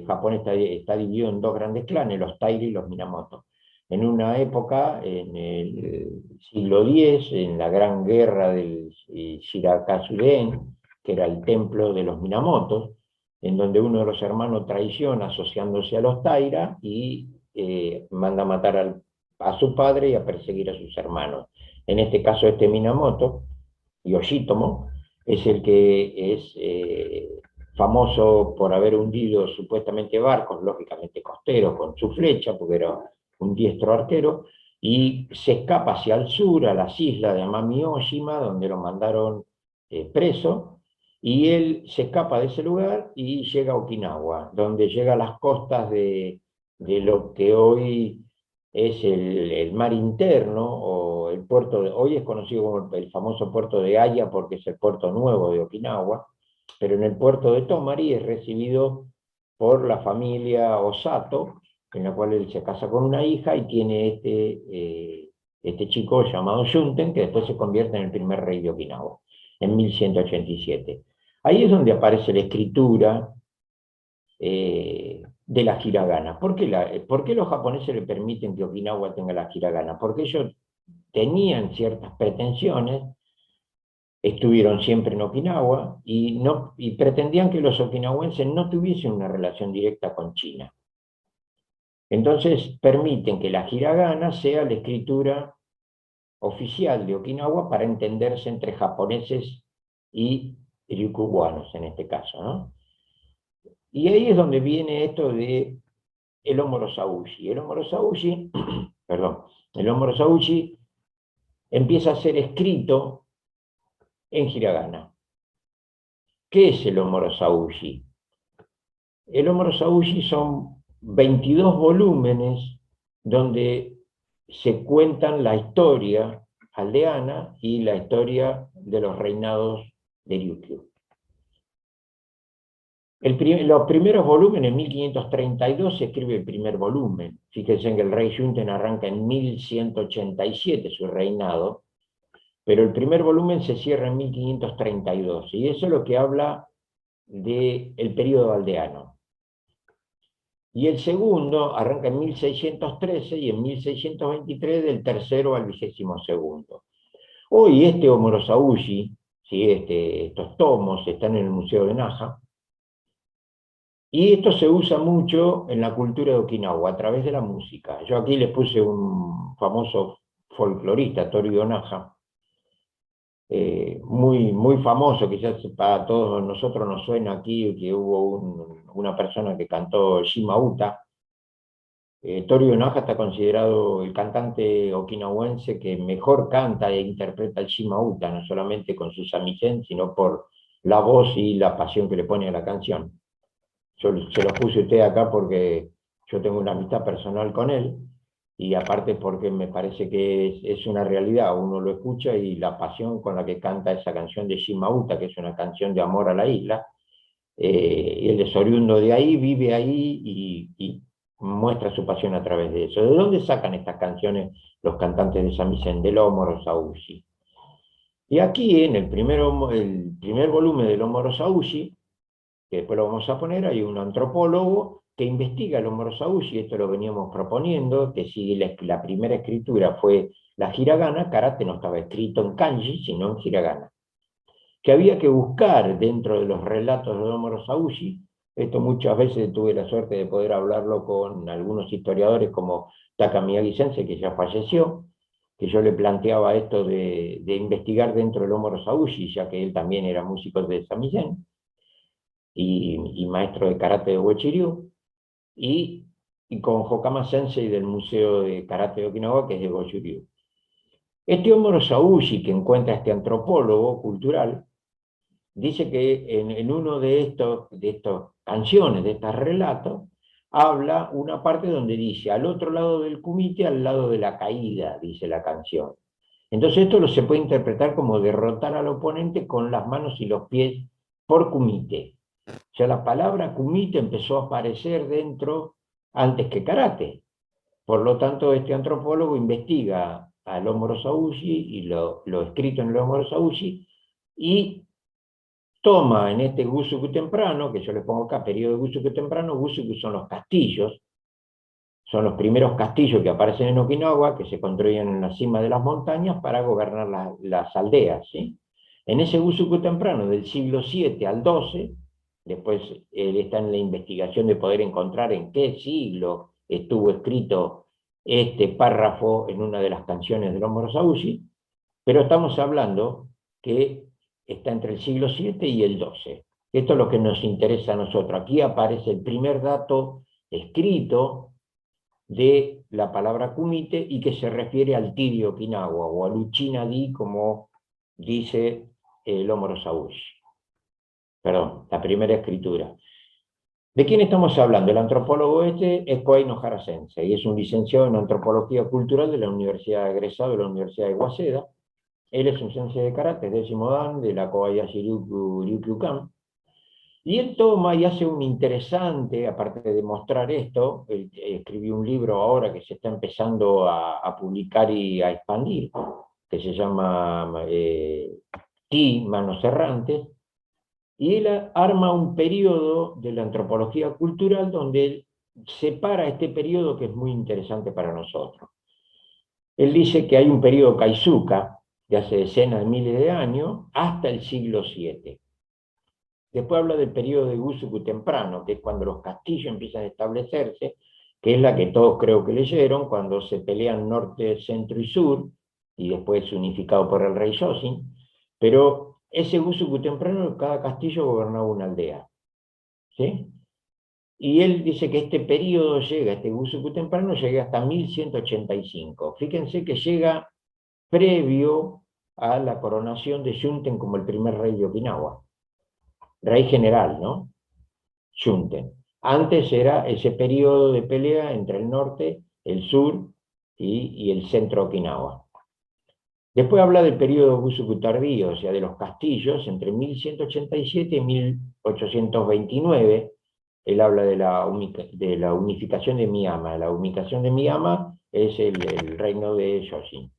Japón está dividido en dos grandes clanes, los Taira y los Minamoto. En una época, en el siglo X, en la gran guerra del Shirakazuden, que era el templo de los Minamotos, en donde uno de los hermanos traiciona asociándose a los Taira y manda a matar a su padre y a perseguir a sus hermanos. En este caso, este Minamoto, Yoshitomo, es el que es famoso por haber hundido supuestamente barcos, lógicamente costeros, con su flecha, porque era un diestro arquero, y se escapa hacia el sur, a las islas de Amami Oshima, donde lo mandaron preso, y él se escapa de ese lugar y llega a Okinawa, donde llega a las costas de lo que hoy es el mar interno, o el puerto hoy es conocido como el famoso puerto de Aya, porque es el puerto nuevo de Okinawa, pero en el puerto de Tomari es recibido por la familia Osato, en la cual él se casa con una hija y tiene este chico llamado Shunten, que después se convierte en el primer rey de Okinawa, en 1187. Ahí es donde aparece la escritura de la hiragana. ¿Por qué los japoneses le permiten que Okinawa tenga la hiragana? Porque ellos tenían ciertas pretensiones, estuvieron siempre en Okinawa y pretendían que los okinawenses no tuviesen una relación directa con China. Entonces permiten que la hiragana sea la escritura oficial de Okinawa para entenderse entre japoneses y ryukyuanos en este caso, ¿no? Y ahí es donde viene esto de el Homoro Saushi. El Homoro Saushi, el Homoro Saushi empieza a ser escrito en hiragana. ¿Qué es el Homoro Saushi? El Homoro Saushi son 22 volúmenes donde se cuentan la historia aldeana y la historia de los reinados de Ryukyu. Los primeros volúmenes, en 1532 se escribe el primer volumen. Fíjense que el rey Shunten arranca en 1187 su reinado, pero el primer volumen se cierra en 1532, y eso es lo que habla del periodo aldeano. Y el segundo arranca en 1613 y en 1623 del tercero al 22º. Hoy este Homoro Saushi, estos tomos están en el Museo de Naha, y esto se usa mucho en la cultura de Okinawa a través de la música. Yo aquí les puse un famoso folclorista, Torio Naha, muy famoso, quizás para todos nosotros nos suena aquí que hubo una persona que cantó Shima Uta. Torio Naha está considerado el cantante okinawense que mejor canta e interpreta el Shima Uta, no solamente con su samisen, sino por la voz y la pasión que le pone a la canción. Yo se lo puse a usted acá porque yo tengo una amistad personal con él, y aparte porque me parece que es una realidad, uno lo escucha y la pasión con la que canta esa canción de Shima Uta, que es una canción de amor a la isla, él es oriundo de ahí, vive ahí y muestra su pasión a través de eso. ¿De dónde sacan estas canciones los cantantes de samisen? Del Homoro Saushi. Y aquí en el primer volumen del Homo Rosaushi, que después lo vamos a poner, hay un antropólogo que investiga el Homo Rosaushi, esto lo veníamos proponiendo, que si la primera escritura fue la hiragana, karate no estaba escrito en kanji, sino en hiragana. Que había que buscar dentro de los relatos del Homo Rosaushi, esto muchas veces tuve la suerte de poder hablarlo con algunos historiadores como Takamiyagi Sensei, que ya falleció, que yo le planteaba esto de investigar dentro del Homo Rosaushi, ya que él también era músico de samisen y maestro de karate de Uechi-ryu, y con Hokama Sensei del Museo de Karate de Okinawa, que es de Goju-ryu. Este Homo Rosaushi que encuentra este antropólogo cultural, dice que en uno de estos canciones, de estos relatos, habla una parte donde dice, al otro lado del kumite, al lado de la caída, dice la canción. Entonces esto se puede interpretar como derrotar al oponente con las manos y los pies por kumite. O sea, la palabra kumite empezó a aparecer dentro antes que karate. Por lo tanto, este antropólogo investiga al Homo Rosaushi y lo escrito en el Homo Rosaushi y toma en este Gusuku temprano, que yo le pongo acá, periodo de Gusuku temprano, Gusuku son los castillos, son los primeros castillos que aparecen en Okinawa, que se construyen en la cima de las montañas para gobernar las aldeas, ¿sí? En ese Gusuku temprano, del siglo VII al XII, después él está en la investigación de poder encontrar en qué siglo estuvo escrito este párrafo en una de las canciones del Homo Rosaushi, pero estamos hablando que está entre el siglo VII y el XII. Esto es lo que nos interesa a nosotros. Aquí aparece el primer dato escrito de la palabra kumite y que se refiere al Ti de Okinawa o al Uchina-di, como dice el Homo Rosaushi. Perdón, la primera escritura. ¿De quién estamos hablando? El antropólogo este es Kohei Nohara Sensei, y es un licenciado en antropología cultural de la Universidad, egresado de la Universidad de Waseda. Él es un sensei de karate, décimo dan, de la Kobayashi Ryukyukan. Y él toma y hace un interesante, aparte de demostrar esto, él escribió un libro ahora que se está empezando a publicar y a expandir, que se llama Ti, Manos Errantes, y él arma un periodo de la antropología cultural donde él separa este periodo que es muy interesante para nosotros. Él dice que hay un periodo Kaizuka, de hace decenas de miles de años, hasta el siglo VII. Después habla del periodo de Gusuku temprano, que es cuando los castillos empiezan a establecerse, que es la que todos creo que leyeron, cuando se pelean norte, centro y sur, y después unificado por el rey Yosin. Pero ese Gusuku temprano, cada castillo gobernaba una aldea, ¿sí? Y él dice que este periodo llega, este Gusuku temprano, llega hasta 1185. Fíjense que llega previo a la coronación de Shunten como el primer rey de Okinawa. Rey general, ¿no? Shunten. Antes era ese periodo de pelea entre el norte, el sur y el centro de Okinawa. Después habla del periodo Gusuku tardío, o sea, de los castillos, entre 1187 y 1829. Él habla de la unificación de Miyama. La unificación de Miyama es el reino de Yoshin.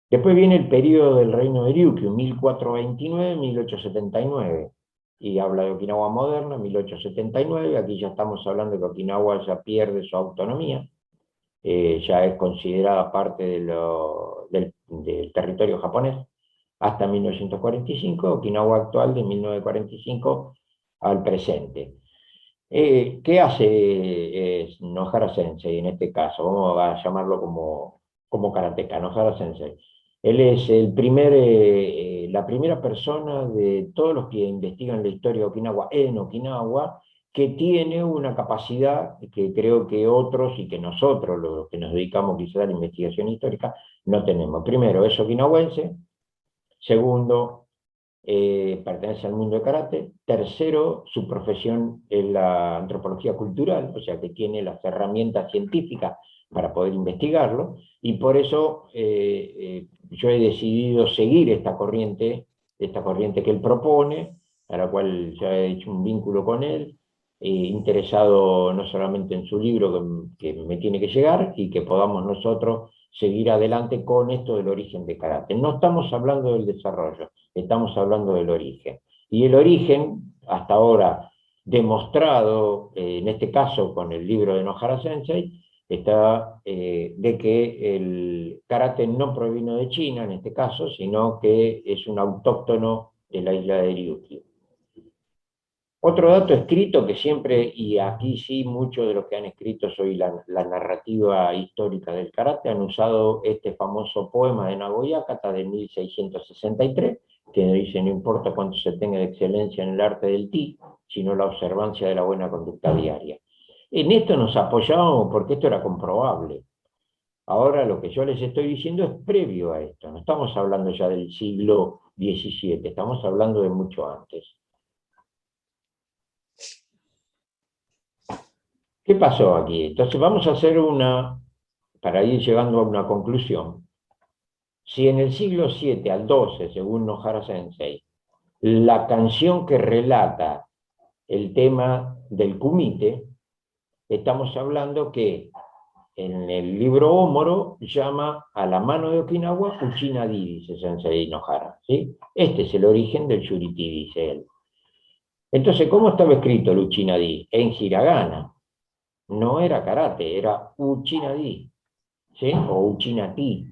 Después viene el periodo del reino de Ryukyu, 1429-1879, y habla de Okinawa moderna, 1879, aquí ya estamos hablando de que Okinawa ya pierde su autonomía, ya es considerada parte del territorio japonés, hasta 1945, Okinawa actual de 1945 al presente. ¿Qué hace Nohara Sensei en este caso? Vamos a llamarlo como karateka, Nohara Sensei. Él es la primera persona de todos los que investigan la historia de Okinawa en Okinawa que tiene una capacidad que creo que otros y que nosotros, los que nos dedicamos quizás a la investigación histórica, no tenemos. Primero, es okinawense. Segundo, pertenece al mundo de karate. Tercero, su profesión es la antropología cultural, o sea que tiene las herramientas científicas para poder investigarlo, y por eso yo he decidido seguir esta corriente que él propone, a la cual ya he hecho un vínculo con él, interesado no solamente en su libro que me tiene que llegar, y que podamos nosotros seguir adelante con esto del origen de karate. No estamos hablando del desarrollo, estamos hablando del origen. Y el origen, hasta ahora demostrado, en este caso con el libro de Nohara Sensei, está de que el karate no provino de China en este caso, sino que es un autóctono de la isla de Ryukyu. Otro dato escrito que siempre, y aquí sí muchos de los que han escrito sobre la narrativa histórica del karate han usado este famoso poema de Nagoya Kata de 1663, que dice: no importa cuánto se tenga de excelencia en el arte del ti, sino la observancia de la buena conducta diaria. En esto nos apoyábamos porque esto era comprobable. Ahora lo que yo les estoy diciendo es previo a esto, no estamos hablando ya del siglo XVII, estamos hablando de mucho antes. ¿Qué pasó aquí? Entonces vamos a hacer para ir llegando a una conclusión. Si en el siglo VII al XII, según Nohara Sensei, la canción que relata el tema del kumite, estamos hablando que en el libro Homoro llama a la mano de Okinawa Uchinadi, dice Sensei Nohara, ¿sí? Este es el origen del shuriti, dice él. Entonces, ¿cómo estaba escrito el Uchinadi? En hiragana. No era karate, era Uchinadi, ¿sí? O Uchinati.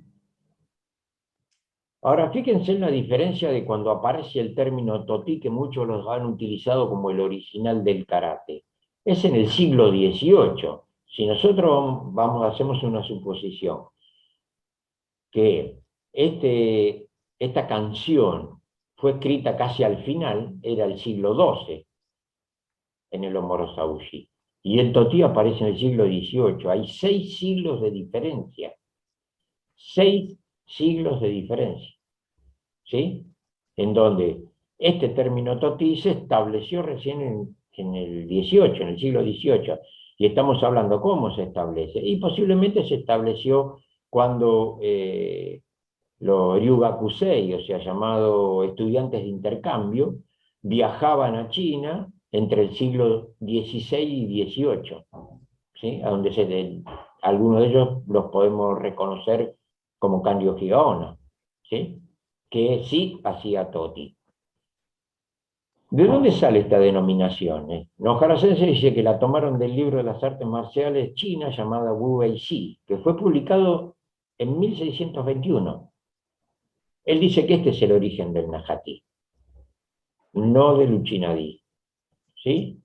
Ahora, fíjense en la diferencia de cuando aparece el término toti, que muchos los han utilizado como el original del karate. Es en el siglo XVIII. Si nosotros hacemos una suposición, que esta canción fue escrita casi al final, era el siglo XII, en el Homoro Saushi. Y el toti aparece en el siglo XVIII. Hay 6 siglos de diferencia. 6 siglos de diferencia. ¿Sí? En donde este término toti se estableció recién en el XVIII, en el siglo XVIII. Y estamos hablando cómo se establece. Y posiblemente se estableció cuando los Ryugakusei, o sea, llamados estudiantes de intercambio, viajaban a China entre el siglo XVI y XVIII, ¿sí? A donde algunos de ellos los podemos reconocer como Kanryo Higaonna, ¿sí? Que sí hacía toti. ¿De dónde sale esta denominación? Nohara Sensei dice que la tomaron del libro de las artes marciales china llamada Wu Wei Xi, que fue publicado en 1621. Él dice que este es el origen del Nahati, no del Uchinadi, ¿sí?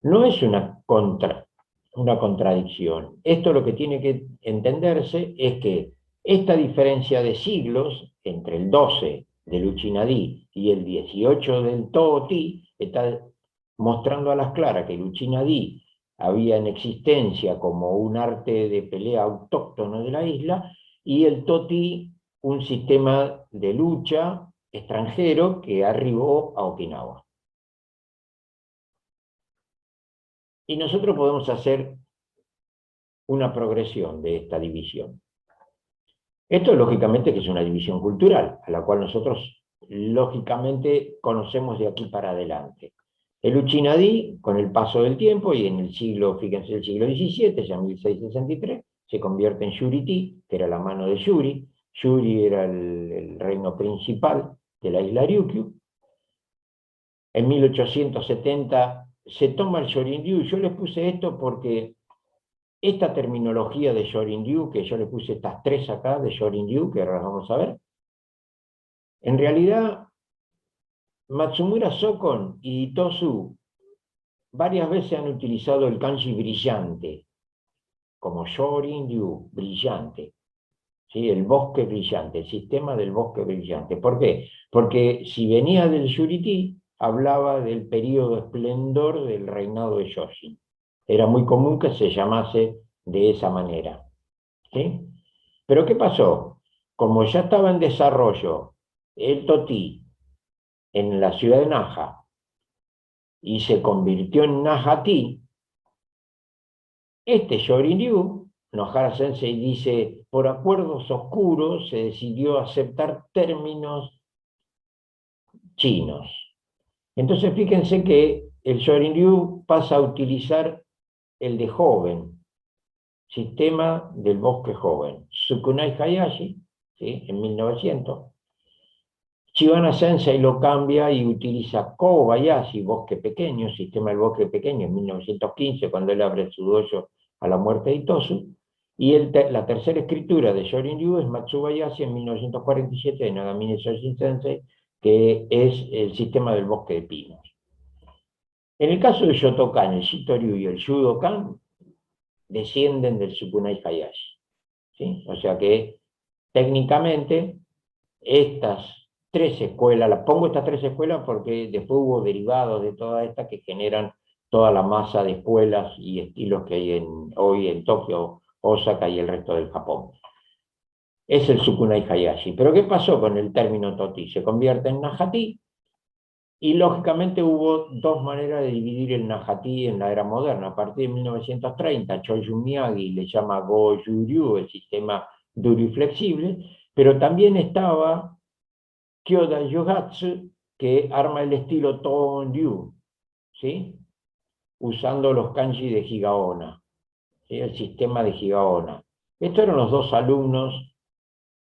No es una contradicción. Esto lo que tiene que entenderse es que esta diferencia de siglos entre el 12 del Uchinadi y el 18 del Toti está mostrando a las claras que el Uchinadi había en existencia como un arte de pelea autóctono de la isla, y el Toti un sistema de lucha extranjero que arribó a Okinawa. Y nosotros podemos hacer una progresión de esta división. Esto lógicamente que es una división cultural, a la cual nosotros lógicamente conocemos de aquí para adelante. El Uchinadi, con el paso del tiempo, y en el siglo, fíjense, el siglo XVII, ya en 1663, se convierte en Shuriti, que era la mano de Shuri. Shuri era el reino principal de la isla Ryukyu. En 1870 se toma el Shorin-ryu. Yo les puse esto porque esta terminología de Shorin-ryu, que yo les puse estas 3 acá de Shorin-ryu, que ahora las vamos a ver, en realidad Matsumura Sokon y Tosu varias veces han utilizado el kanji brillante, como Shorin-ryu, brillante. ¿Sí? El bosque brillante, el sistema del bosque brillante. ¿Por qué? Porque si venía del Shuriti, hablaba del periodo esplendor del reinado de Yoshin. Era muy común que se llamase de esa manera. ¿Sí? Pero ¿qué pasó? Como ya estaba en desarrollo el Toti en la ciudad de Naha y se convirtió en Nahati, este Shorin-ryu, Nohara Sensei dice, por acuerdos oscuros se decidió aceptar términos chinos. Entonces fíjense que el Shorin-ryu pasa a utilizar el de joven, sistema del bosque joven, Sukunai Hayashi, ¿sí? En 1900. Shibana Sensei lo cambia y utiliza Kobayashi, bosque pequeño, sistema del bosque pequeño, en 1915, cuando él abre su dojo a la muerte de Itosu. Y la tercera escritura de Shorin-ryu es Matsubayashi en 1947 de Nagamine Shoshin Sensei, que es el sistema del bosque de pinos. En el caso de Shotokan, el Shito-ryu y el Judokan descienden del Sukunai Hayashi, ¿sí? O sea que técnicamente estas tres escuelas, pongo estas tres escuelas porque después hubo derivados de todas estas que generan toda la masa de escuelas y estilos que hay hoy en Tokio, Osaka y el resto del Japón. Es el Sukunai Hayashi. Pero ¿qué pasó con el término Toti? Se convierte en Nahati, y lógicamente hubo dos maneras de dividir el Nahati en la era moderna. A partir de 1930, Choyun Miyagi le llama Go-Juryu, el sistema duro y flexible, pero también estaba Kyoda Yogatsu, que arma el estilo Ton-ryu, ¿sí? Usando los kanji de Higaonna, ¿sí? El sistema de Higaonna. Estos eran los dos alumnos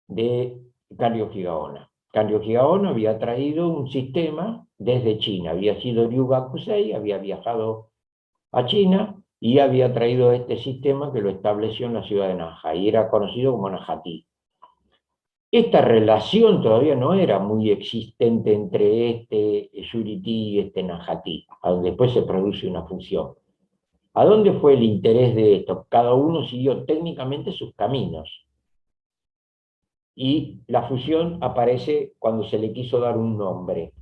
de Kanryo Higaonna. Kanryo Higaonna había traído un sistema desde China, había sido Ryugakusei, había viajado a China y había traído este sistema que lo estableció en la ciudad de Naha, y era conocido como Nahati. Esta relación todavía no era muy existente entre este Shuriti y este Nahati, a donde después se produce una fusión. ¿A dónde fue el interés de esto? Cada uno siguió técnicamente sus caminos. Y la fusión aparece cuando se le quiso dar un nombre.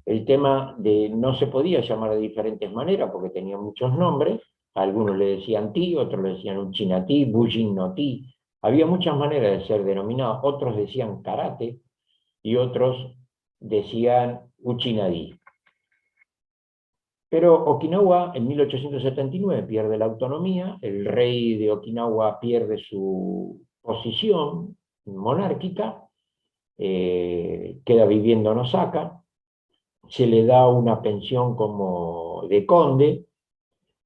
El tema de no se podía llamar de diferentes maneras porque tenía muchos nombres. Algunos le decían ti, otros le decían Uchinati, Bujin no ti. Había muchas maneras de ser denominados. Otros decían karate y otros decían Uchinadi. Pero Okinawa en 1879 pierde la autonomía, el rey de Okinawa pierde su posición monárquica, queda viviendo en Osaka, se le da una pensión como de conde,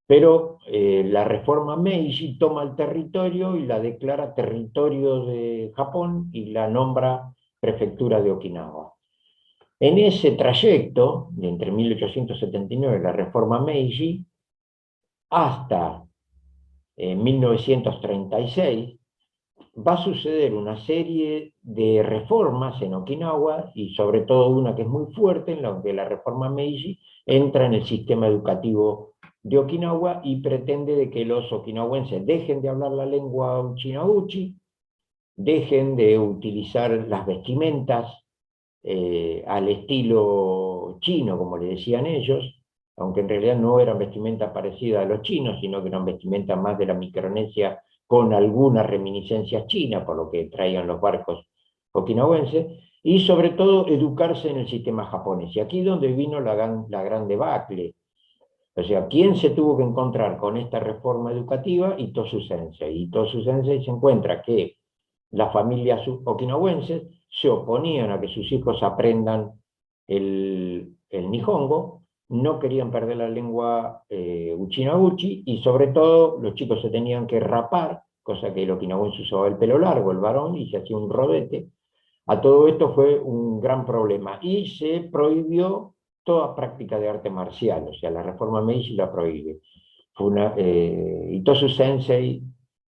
pero la reforma Meiji toma el territorio y la declara territorio de Japón y la nombra prefectura de Okinawa. En ese trayecto, de entre 1879 la reforma Meiji, hasta 1936, va a suceder una serie de reformas en Okinawa, y sobre todo una que es muy fuerte, en la que la reforma Meiji entra en el sistema educativo de Okinawa y pretende de que los okinawenses dejen de hablar la lengua uchina-uchi, dejen de utilizar las vestimentas al estilo chino, como le decían ellos, aunque en realidad no eran vestimentas parecidas a los chinos, sino que eran vestimentas más de la Micronesia con algunas reminiscencias chinas, por lo que traían los barcos okinawenses, y sobre todo educarse en el sistema japonés. Y aquí es donde vino la gran debacle. O sea, ¿quién se tuvo que encontrar con esta reforma educativa? Itosu Sensei. Itosu Sensei se encuentra que las familias okinawenses se oponían a que sus hijos aprendan el nihongo, no querían perder la lengua uchina-uchi, y sobre todo los chicos se tenían que rapar, cosa que el okinawense usaba el pelo largo, el varón, y se hacía un rodete. A todo esto fue un gran problema, y se prohibió toda práctica de arte marcial, o sea, la reforma Meiji la prohíbe. Itosu Sensei,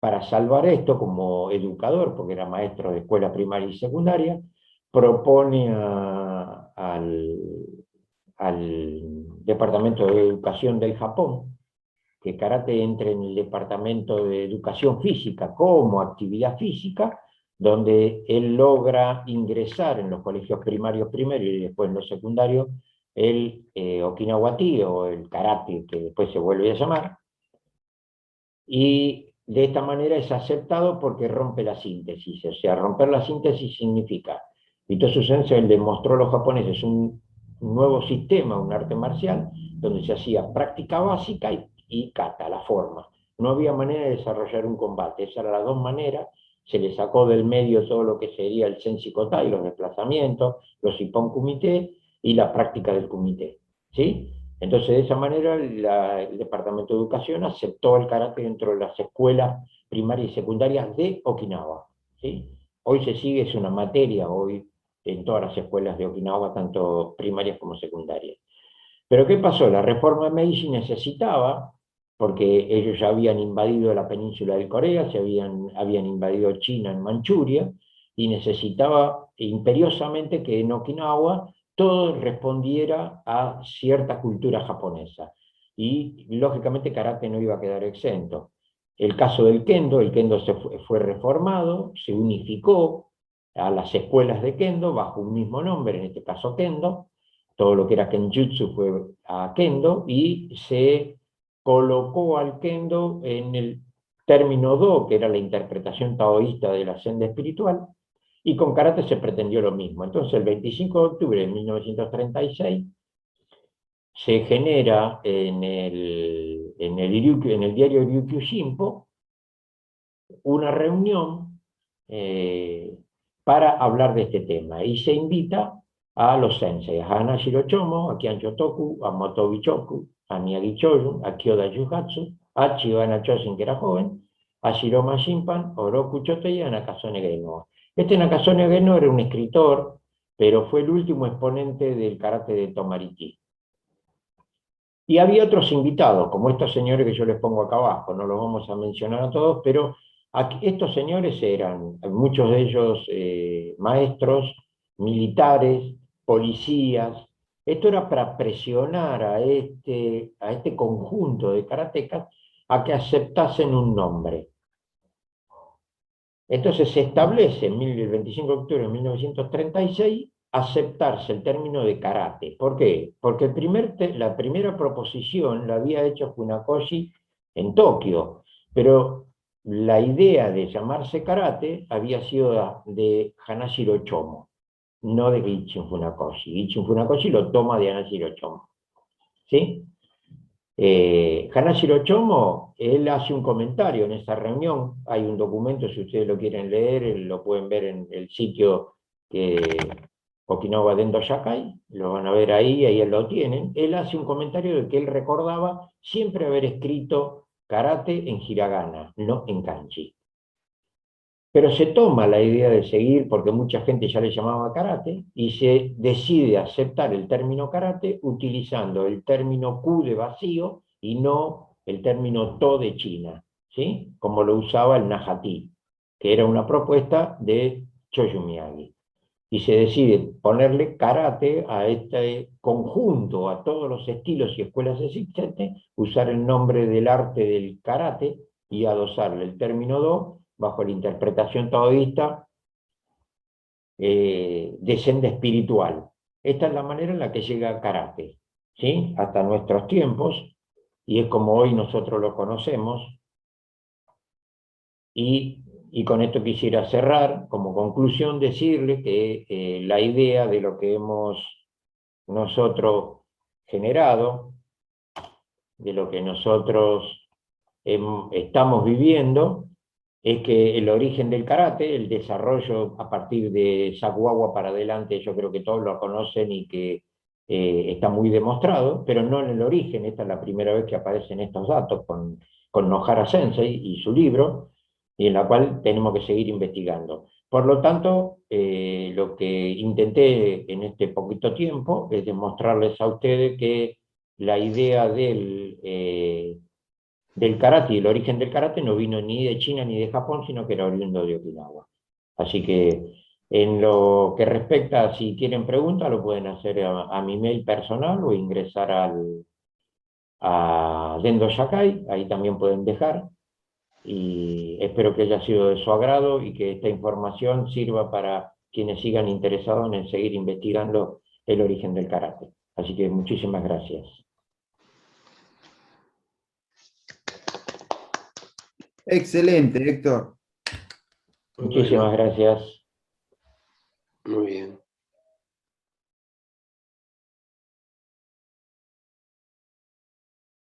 para salvar esto, como educador, porque era maestro de escuela primaria y secundaria, propone al Departamento de Educación del Japón que karate entre en el Departamento de Educación Física como actividad física, donde él logra ingresar en los colegios primarios primero y después en los secundarios el Okinawati, o el karate, que después se vuelve a llamar, y de esta manera es aceptado porque rompe la síntesis. O sea, romper la síntesis significa, Itosu Sensei le mostró a los japoneses un nuevo sistema, un arte marcial, donde se hacía práctica básica y kata, la forma. No había manera de desarrollar un combate, esas eran las dos maneras. Se le sacó del medio todo lo que sería el senshi kotai, los desplazamientos, los ippon kumite y la práctica del kumite, ¿sí? Entonces, de esa manera, el Departamento de Educación aceptó el karate dentro de las escuelas primarias y secundarias de Okinawa, ¿sí? Hoy se sigue, es una materia hoy en todas las escuelas de Okinawa, tanto primarias como secundarias. Pero ¿qué pasó? La reforma Meiji necesitaba, porque ellos ya habían invadido la península de Corea, habían invadido China en Manchuria, y necesitaba imperiosamente que en Okinawa todo respondiera a cierta cultura japonesa. Y lógicamente karate no iba a quedar exento. El caso del kendo, el kendo fue reformado, se unificó a las escuelas de kendo bajo un mismo nombre, en este caso kendo. Todo lo que era kenjutsu fue a kendo y se colocó al kendo en el término do, que era la interpretación taoísta de la senda espiritual, y con karate se pretendió lo mismo. Entonces, el 25 de octubre de 1936 se genera en el diario Ryukyu Shimpo una reunión para hablar de este tema, y se invita a los sensei, a Hanashiro Chomo, a Kian Chotoku, a Motobi Choku, a Miyagi Choyun, a Kyoda Yuhatsu, a Chibana Chosin, que era joven, a Shiroma Shinpan, Oroku Chotei y a Nakazone Geno. Este Nakazone Geno era un escritor, pero fue el último exponente del karate de Tomariki. Y había otros invitados, como estos señores que yo les pongo acá abajo, no los vamos a mencionar a todos, pero estos señores eran, muchos de ellos maestros, militares, policías. Esto era para presionar a este conjunto de karatecas a que aceptasen un nombre. Entonces se establece el 25 de octubre de 1936 aceptarse el término de karate. ¿Por qué? Porque la primera proposición la había hecho Funakoshi en Tokio, pero la idea de llamarse karate había sido de Hanashiro Chomo, no de Gichin Funakoshi. Gichin Funakoshi lo toma de Hanashiro Chomo, ¿sí? Hanashiro Chomo, él hace un comentario en esa reunión, hay un documento, si ustedes lo quieren leer, lo pueden ver en el sitio Okinawa Dendo Shakai, lo van a ver ahí lo tienen. Él hace un comentario de que él recordaba siempre haber escrito karate en hiragana, no en kanji. Pero se toma la idea de seguir, porque mucha gente ya le llamaba karate, y se decide aceptar el término karate utilizando el término ku de vacío y no el término to de China, ¿sí? Como lo usaba el Nahati, que era una propuesta de Choyu Miyagi. Y se decide ponerle karate a este conjunto, a todos los estilos y escuelas existentes, usar el nombre del arte del karate y adosarle el término do bajo la interpretación taoísta de senda espiritual. Esta es la manera en la que llega karate, ¿sí? Hasta nuestros tiempos, y es como hoy nosotros lo conocemos. Y con esto quisiera cerrar, como conclusión, decirle que la idea de lo que hemos nosotros generado, de lo que nosotros estamos viviendo, es que el origen del karate, el desarrollo a partir de Sakugawa para adelante, yo creo que todos lo conocen y que está muy demostrado, pero no en el origen. Esta es la primera vez que aparecen estos datos con Nohara Sensei y su libro, y en la cual tenemos que seguir investigando. Por lo tanto, lo que intenté en este poquito tiempo es demostrarles a ustedes que la idea del karate y el origen del karate no vino ni de China ni de Japón, sino que era oriundo de Okinawa. Así que en lo que respecta a si tienen preguntas, lo pueden hacer a mi mail personal o ingresar a Dendo Shakai, ahí también pueden dejar. Y espero que haya sido de su agrado y que esta información sirva para quienes sigan interesados en seguir investigando el origen del karate. Así que muchísimas gracias. Excelente, Héctor. Muchísimas gracias. Muy bien.